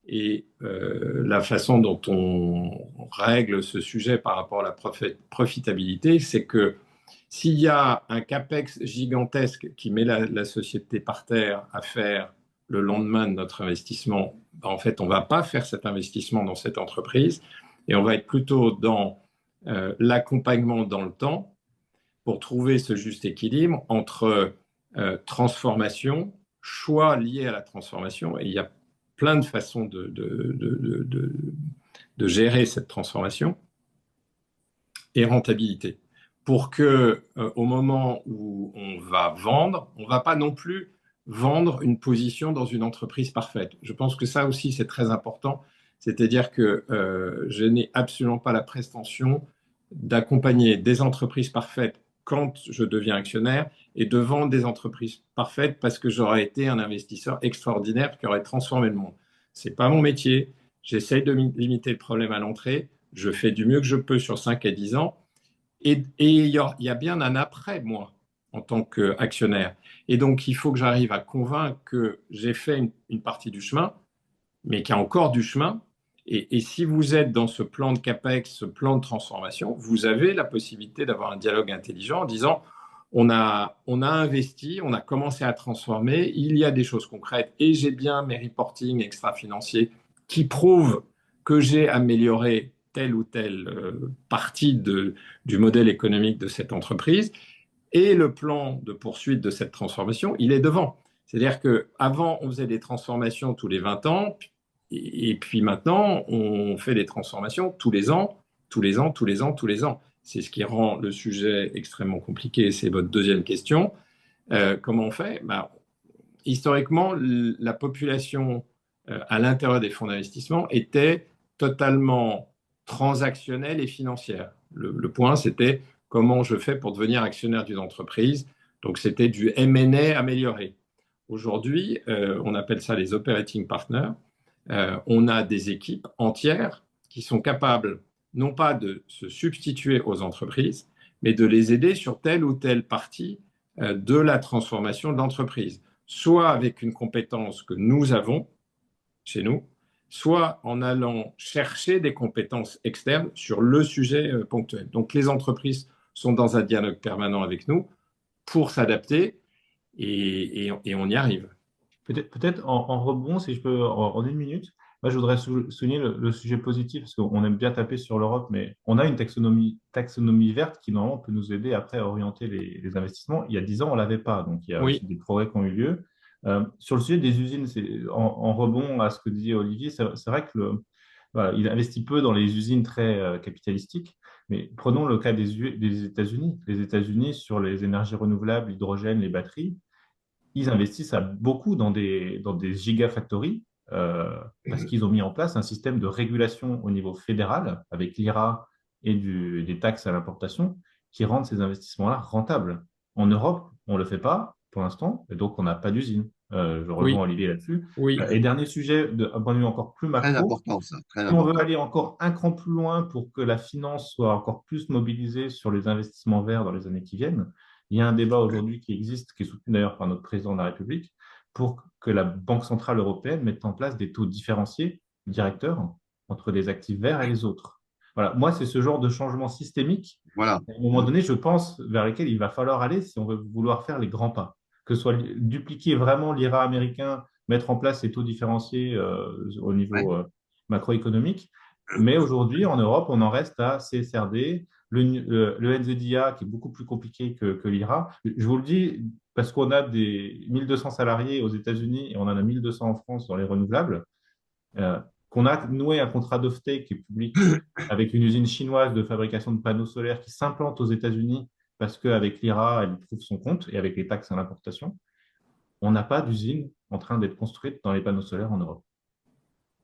Et la façon dont on règle ce sujet par rapport à la profitabilité, c'est que s'il y a un CAPEX gigantesque qui met la société par terre à faire le lendemain de notre investissement, ben en fait, on ne va pas faire cet investissement dans cette entreprise et on va être plutôt dans l'accompagnement dans le temps pour trouver ce juste équilibre entre transformation, choix liés à la transformation. Et il y a plein de façons de gérer cette transformation et rentabilité. Pour que, au moment où on va vendre, on ne va pas non plus vendre une position dans une entreprise parfaite. Je pense que ça aussi, c'est très important. C'est-à-dire que je n'ai absolument pas la prétention d'accompagner des entreprises parfaites quand je deviens actionnaire et de vendre des entreprises parfaites parce que j'aurais été un investisseur extraordinaire qui aurait transformé le monde. Ce n'est pas mon métier. J'essaye de limiter le problème à l'entrée. Je fais du mieux que je peux sur 5 à 10 ans. Et il y a bien un après, moi, en tant qu'actionnaire. Et donc, il faut que j'arrive à convaincre que j'ai fait une partie du chemin, mais qu'il y a encore du chemin. Et si vous êtes dans ce plan de CAPEX, ce plan de transformation, vous avez la possibilité d'avoir un dialogue intelligent en disant on a investi, on a commencé à transformer, il y a des choses concrètes et j'ai bien mes reportings extra-financiers qui prouvent que j'ai amélioré telle ou telle partie du modèle économique de cette entreprise. Et le plan de poursuite de cette transformation, il est devant. C'est-à-dire qu'avant, on faisait des transformations tous les 20 ans, et puis maintenant, on fait des transformations tous les ans, tous les ans, tous les ans, tous les ans. C'est ce qui rend le sujet extrêmement compliqué. C'est votre deuxième question. Comment on fait? Historiquement, la population à l'intérieur des fonds d'investissement était totalement transactionnelle et financière. Le point, c'était comment je fais pour devenir actionnaire d'une entreprise. Donc, c'était du M&A amélioré. Aujourd'hui, on appelle ça les operating partners. On a des équipes entières qui sont capables non pas de se substituer aux entreprises, mais de les aider sur telle ou telle partie de la transformation de l'entreprise, soit avec une compétence que nous avons chez nous, soit en allant chercher des compétences externes sur le sujet ponctuel. Donc les entreprises sont dans un dialogue permanent avec nous pour s'adapter et on y arrive. Peut-être en rebond, si je peux, en une minute, moi je voudrais souligner le sujet positif, parce qu'on aime bien taper sur l'Europe, mais on a une taxonomie verte qui normalement peut nous aider après à orienter les investissements. Il y a 10 ans, on ne l'avait pas, donc il y a Oui, aussi des progrès qui ont eu lieu. Sur le sujet des usines, en rebond à ce que dit Olivier, c'est vrai que voilà, il investit peu dans les usines très capitalistiques, mais prenons le cas des États-Unis. Les États-Unis, sur les énergies renouvelables, l'hydrogène, les batteries, ils investissent beaucoup dans des gigafactories parce qu'ils ont mis en place un système de régulation au niveau fédéral avec l'IRA et des taxes à l'importation qui rendent ces investissements-là rentables. En Europe, on ne le fait pas pour l'instant, et donc on n'a pas d'usine. Je rejoins oui, Olivier là-dessus. oui. Et dernier sujet, d'un point de vue encore plus Très macro, important, ça, très si on veut important. aller encore un cran plus loin pour que la finance soit encore plus mobilisée sur les investissements verts dans les années qui viennent, il y a un débat aujourd'hui qui existe, qui est soutenu d'ailleurs par notre président de la République, pour que la Banque centrale européenne mette en place des taux différenciés directeurs entre les actifs verts et les autres. Voilà, moi, c'est ce genre de changement systémique, Voilà. à un moment donné, je pense, vers lesquels il va falloir aller si on veut vouloir faire les grands pas. Que ce soit dupliquer vraiment l'IRA américain, mettre en place ces taux différenciés au Ouais. niveau macroéconomique. Mais aujourd'hui, en Europe, on en reste à CSRD, le NZIA qui est beaucoup plus compliqué que l'IRA. Je vous le dis parce qu'on a des 1200 salariés aux États-Unis et on en a 1200 en France dans les renouvelables, qu'on a noué un contrat d'off-take qui est public avec une usine chinoise de fabrication de panneaux solaires qui s'implante aux États-Unis parce qu'avec l'IRA, elle trouve son compte et avec les taxes à l'importation, on n'a pas d'usine en train d'être construite dans les panneaux solaires en Europe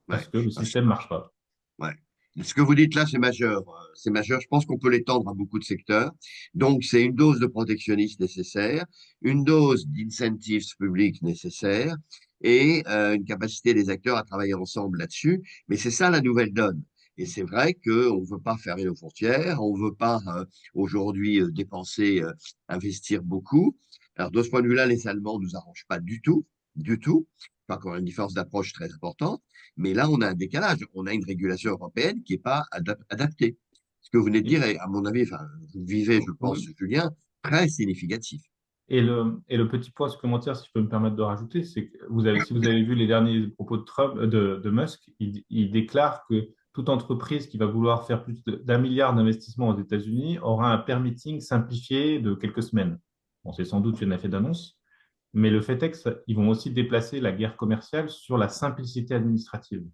Ouais. parce que le système ne marche pas. Ouais. Ce que vous dites là, c'est majeur. C'est majeur. Je pense qu'on peut l'étendre à beaucoup de secteurs. Donc, c'est une dose de protectionnisme nécessaire, une dose d'incentives publics nécessaire et une capacité des acteurs à travailler ensemble là-dessus. Mais c'est ça la nouvelle donne. Et c'est vrai qu'on ne veut pas fermer nos frontières, on ne veut pas aujourd'hui dépenser, investir beaucoup. Alors, de ce point de vue-là, les Allemands ne nous arrangent pas du tout, du tout. Pas qu'on a une différence d'approche très importante. Mais là, on a un décalage. On a une régulation européenne qui n'est pas adaptée. Ce que vous venez de dire Et, est, à mon avis, enfin, vous vivez, je pense, oui. Julien, très significatif. Et le petit point supplémentaire, si je peux me permettre de rajouter, c'est que si vous avez vu les derniers propos de Trump, de Musk, il déclare que toute entreprise qui va vouloir faire plus d'1 milliard d'investissements aux États-Unis aura un permitting simplifié de quelques semaines. Bon, c'est sans doute une effet d'annonce, mais le fait est qu'ils vont aussi déplacer la guerre commerciale sur la simplicité administrative.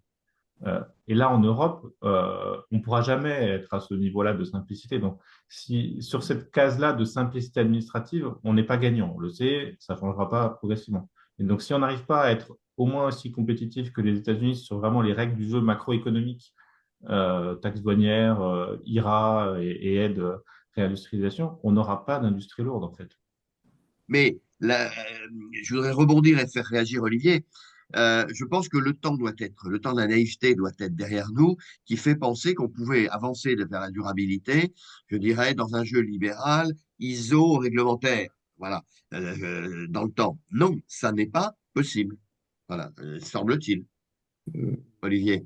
Et là, en Europe, on ne pourra jamais être à ce niveau-là de simplicité. Donc, si sur cette case-là de simplicité administrative, on n'est pas gagnant, on le sait, ça ne changera pas progressivement. Et donc, si on n'arrive pas à être au moins aussi compétitif que les États-Unis sur vraiment les règles du jeu macroéconomique, taxes douanières, IRA et aide réindustrialisation, on n'aura pas d'industrie lourde, en fait. Mais là, je voudrais rebondir et faire réagir Olivier. Je pense que le temps de la naïveté doit être derrière nous, qui fait penser qu'on pouvait avancer vers la durabilité, je dirais, dans un jeu libéral, ISO réglementaire, voilà, dans le temps. Non, ça n'est pas possible. Voilà, semble-t-il, Olivier.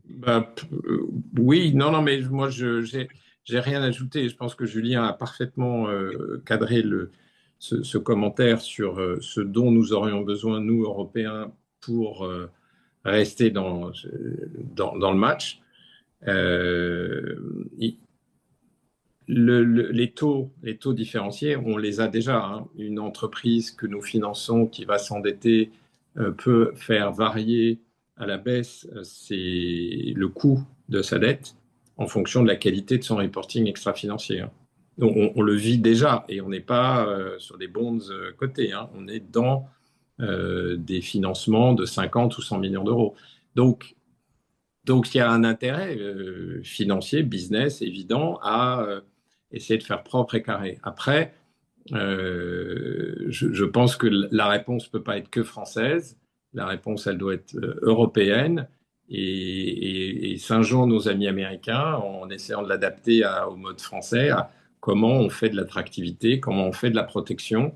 Oui, non, non, mais moi, j'ai rien ajouté. Je pense que Julien a parfaitement cadré ce commentaire sur ce dont nous aurions besoin, nous, Européens, pour rester dans le match. Euh, il- les taux différenciés, on les a déjà, hein. Une entreprise que nous finançons qui va s'endetter peut faire varier à la baisse le coût de sa dette en fonction de la qualité de son reporting extra-financier. Donc, on le vit déjà et on n'est pas sur des bonds cotés. On est dans des financements de 50 ou 100 millions d'euros. Donc, il y a un intérêt financier, business, évident, à essayer de faire propre et carré. Après, je pense que la réponse ne peut pas être que française. La réponse, elle doit être européenne. Et singeons nos amis américains en essayant de l'adapter au mode français, à comment on fait de l'attractivité, comment on fait de la protection.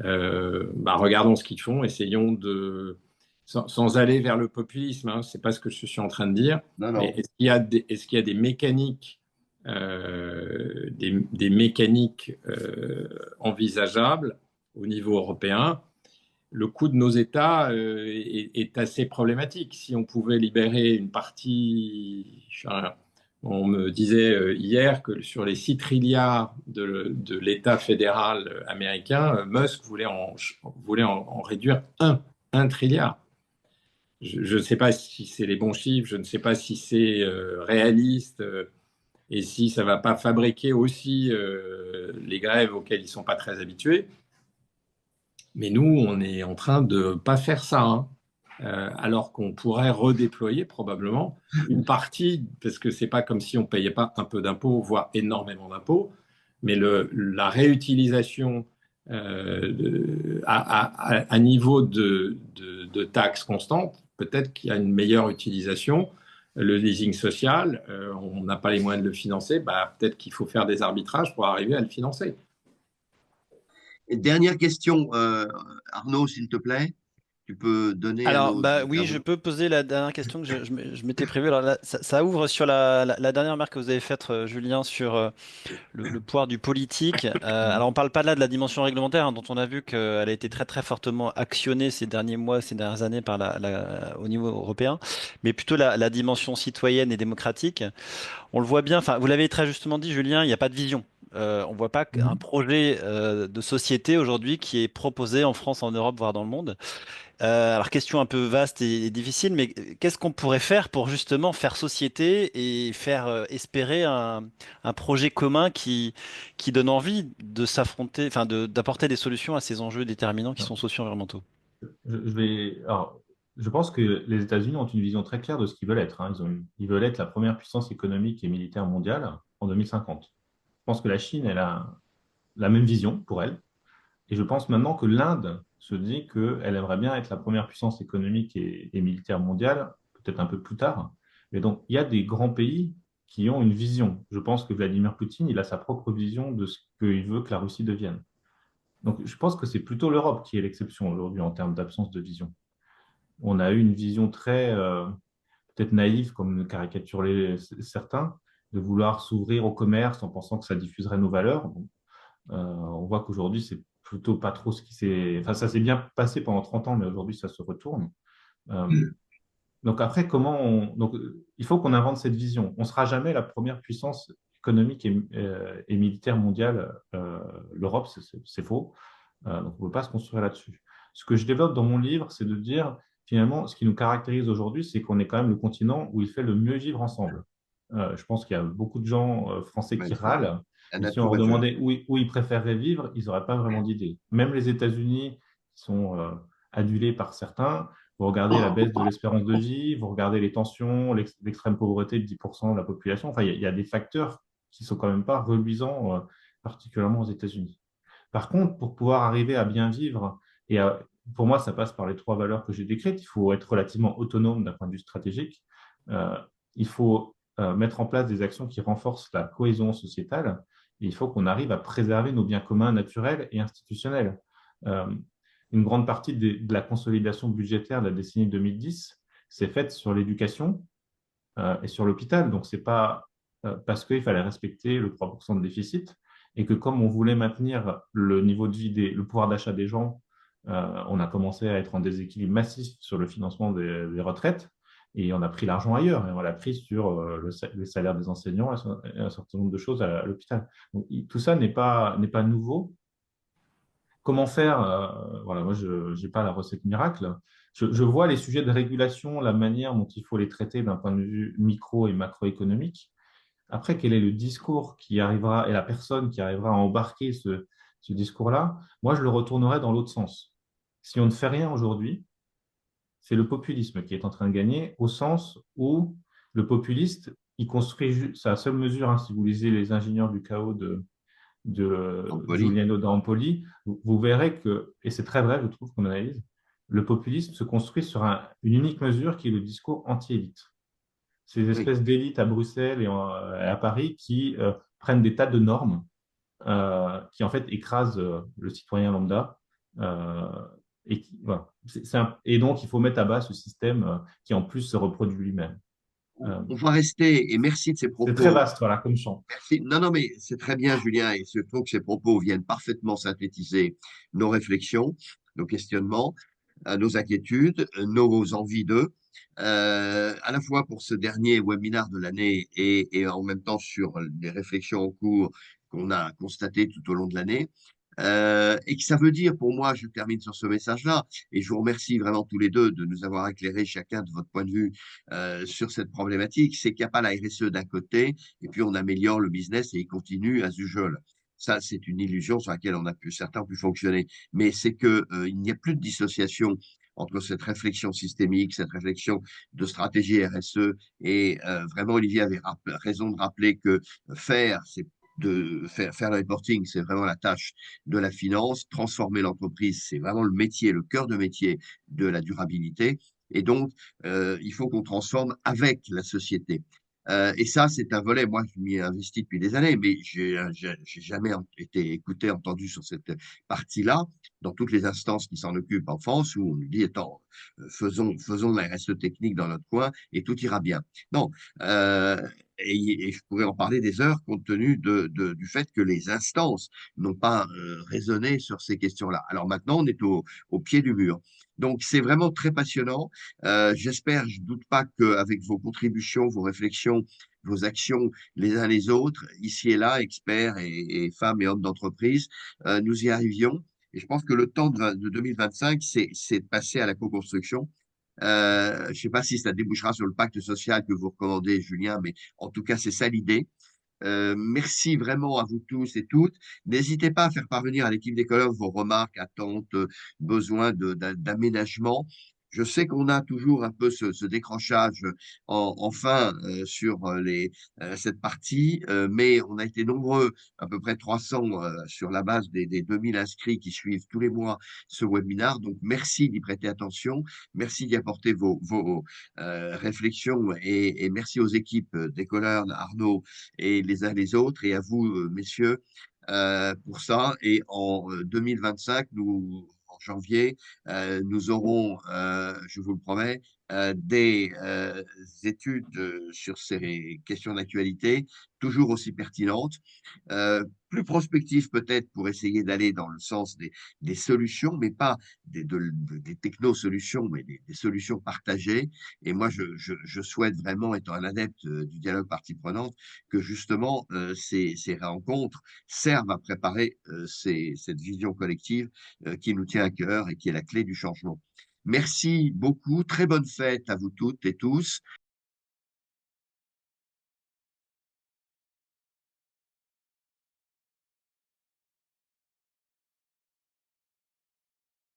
Regardons ce qu'ils font, essayons sans aller vers le populisme, c'est pas ce que je suis en train de dire, Non, mais non. est-ce qu'il y a des mécaniques, des mécaniques envisageables au niveau européen? Le coût de nos États est assez problématique. Si on pouvait libérer une partie, on me disait hier que sur les 6 trilliards de l'État fédéral américain, Musk voulait en réduire un trilliard. Je ne sais pas si c'est les bons chiffres, je ne sais pas si c'est réaliste et si ça ne va pas fabriquer aussi les grèves auxquelles ils ne sont pas très habitués. Mais nous, on est en train de ne pas faire ça, alors qu'on pourrait redéployer probablement une partie, parce que ce n'est pas comme si on ne payait pas un peu d'impôts, voire énormément d'impôts, mais la réutilisation à niveau de taxes constantes, peut-être qu'il y a une meilleure utilisation. Le leasing social, on n'a pas les moyens de le financer, peut-être qu'il faut faire des arbitrages pour arriver à le financer. Et dernière question, Arnaud, s'il te plaît. Tu peux donner à Alors, nos oui, je internautes. peux poser la dernière question que je m'étais prévu. Alors là, ça ouvre sur la dernière remarque que vous avez faite, Julien, sur le pouvoir du politique. Alors, on parle pas là de la dimension réglementaire, dont on a vu qu'elle a été très très fortement actionnée ces derniers mois, ces dernières années au niveau européen, mais plutôt la dimension citoyenne et démocratique. On le voit bien. Enfin, vous l'avez très justement dit, Julien, il n'y a pas de vision. On voit pas un projet de société aujourd'hui qui est proposé en France, en Europe, voire dans le monde. Alors, question un peu vaste et difficile, mais qu'est-ce qu'on pourrait faire pour justement faire société et faire espérer un projet commun qui donne envie de s'affronter, enfin d'apporter des solutions à ces enjeux déterminants qui sont socio-environnementaux? Alors, je pense que les États-Unis ont une vision très claire de ce qu'ils veulent être. Ils veulent être la première puissance économique et militaire mondiale en 2050. Je pense que la Chine, elle a la même vision pour elle. Et je pense maintenant que l'Inde se dit qu'elle aimerait bien être la première puissance économique et militaire mondiale, peut-être un peu plus tard. Mais donc, il y a des grands pays qui ont une vision. Je pense que Vladimir Poutine, il a sa propre vision de ce qu'il veut que la Russie devienne. Donc, je pense que c'est plutôt l'Europe qui est l'exception aujourd'hui en termes d'absence de vision. On a eu une vision très, peut-être naïve, comme le caricaturent certains, de vouloir s'ouvrir au commerce en pensant que ça diffuserait nos valeurs. On voit qu'aujourd'hui, c'est plutôt pas trop ce qui s'est. Enfin, ça s'est bien passé pendant 30 ans, mais aujourd'hui, ça se retourne. Donc après, donc, il faut qu'on invente cette vision. On ne sera jamais la première puissance économique et militaire mondiale. L'Europe, c'est faux. Donc on ne peut pas se construire là-dessus. Ce que je développe dans mon livre, c'est de dire, finalement, ce qui nous caractérise aujourd'hui, c'est qu'on est quand même le continent où il fait le mieux vivre ensemble. Je pense qu'il y a beaucoup de gens français qui râlent. Un Et si on atout leur majeur. demandait où ils préféreraient vivre, ils n'auraient pas vraiment d'idée. Même les États-Unis, qui sont adulés par certains, vous regardez la baisse de l'espérance de vie, vous regardez les tensions, l'extrême pauvreté de 10% de la population. Enfin, il y a des facteurs qui ne sont quand même pas reluisants, particulièrement aux États-Unis. Par contre, pour pouvoir arriver à bien vivre, pour moi, ça passe par les 3 valeurs que j'ai décrites. Il faut être relativement autonome d'un point de vue stratégique. Il faut mettre en place des actions qui renforcent la cohésion sociétale. Et il faut qu'on arrive à préserver nos biens communs naturels et institutionnels. Une grande partie de la consolidation budgétaire de la décennie 2010 s'est faite sur l'éducation et sur l'hôpital. Donc, ce n'est pas parce qu'il fallait respecter le 3% de déficit et que comme on voulait maintenir le niveau de vie, le pouvoir d'achat des gens, on a commencé à être en déséquilibre massif sur le financement des retraites et on a pris l'argent ailleurs et on l'a pris sur les salaires des enseignants et un certain nombre de choses à l'hôpital. Donc, tout ça n'est pas nouveau. Comment faire Voilà, moi, je n'ai pas la recette miracle. je vois les sujets de régulation, la manière dont il faut les traiter d'un point de vue micro et macroéconomique. Après, quel est le discours qui arrivera et la personne qui arrivera à embarquer ce discours-là? Moi, je le retournerai dans l'autre sens. Si on ne fait rien aujourd'hui, c'est le populisme qui est en train de gagner, au sens où le populiste, il construit sa seule mesure, hein, si vous lisez Les ingénieurs du chaos de Empoli. Giuliano d'Ampoli, vous verrez que, et c'est très vrai, je trouve qu'on analyse, le populisme se construit sur une unique mesure qui est le discours anti-élite. Ces Oui. espèces d'élites à Bruxelles et à Paris qui prennent des tas de normes qui en fait écrasent le citoyen lambda. euh, voilà. Et donc, il faut mettre à bas ce système qui en plus se reproduit lui-même. Euh, On va rester, et merci de ces c'est très propos. vaste, voilà, comme champ. Merci. Non, non, mais c'est très bien, Julien, et je trouve que ces propos viennent parfaitement synthétiser nos réflexions, nos questionnements, nos inquiétudes, nos envies d'eux, à la fois pour ce dernier webinaire de l'année et en même temps sur les réflexions en cours qu'on a constatées tout au long de l'année. Et que ça veut dire pour moi, je termine sur ce message-là, et je vous remercie vraiment tous les deux de nous avoir éclairé chacun de votre point de vue sur cette problématique, c'est qu'il n'y a pas la RSE d'un côté, et puis on améliore le business et il continue as usual. Ça, c'est une illusion sur laquelle certains ont pu fonctionner. Mais c'est que, il n'y a plus de dissociation entre cette réflexion systémique, cette réflexion de stratégie RSE et vraiment Olivier avait raison de rappeler que faire, c'est faire le reporting, c'est vraiment la tâche de la finance. Transformer l'entreprise, c'est vraiment le métier, le cœur de métier de la durabilité. Et donc, il faut qu'on transforme avec la société. Et ça, c'est un volet. Moi, je m'y investis depuis des années, mais j'ai jamais été écouté, entendu sur cette partie-là, dans toutes les instances qui s'en occupent en France, où on nous dit, attends, faisons de la RSE technique dans notre coin et tout ira bien. Non. Euh, et je pourrais en parler des heures compte tenu du fait que les instances n'ont pas raisonné sur ces questions-là. Alors maintenant, on est au pied du mur. Donc, c'est vraiment très passionnant. J'espère, je ne doute pas qu'avec vos contributions, vos réflexions, vos actions les uns les autres, ici et là, experts et femmes et hommes d'entreprise, nous y arrivions. Et je pense que le temps de 2025, c'est de passer à la co-construction. Je ne sais pas si ça débouchera sur le pacte social que vous recommandez, Julien, mais en tout cas, c'est ça l'idée. Merci vraiment à vous tous et toutes. N'hésitez pas à faire parvenir à l'équipe des colloques vos remarques, attentes, besoins d'aménagement. Je sais qu'on a toujours un peu ce décrochage enfin sur cette partie, mais on a été nombreux, à peu près 300 sur la base des 2000 inscrits qui suivent tous les mois ce webinaire. Donc, merci d'y prêter attention. Merci d'y apporter vos réflexions et merci aux équipes d'écoleurs, Arnaud, et les uns les autres, et à vous, messieurs, pour ça. Et en 2025, en janvier, nous aurons, je vous le promets, des études sur ces questions d'actualité, toujours aussi pertinentes, plus prospectives peut-être pour essayer d'aller dans le sens des solutions, mais pas des techno-solutions, mais des solutions partagées. Et moi, je souhaite vraiment, étant un adepte du dialogue partie prenante, que justement ces rencontres servent à préparer cette vision collective qui nous tient à cœur et qui est la clé du changement. Merci beaucoup, très bonne fête à vous toutes et tous.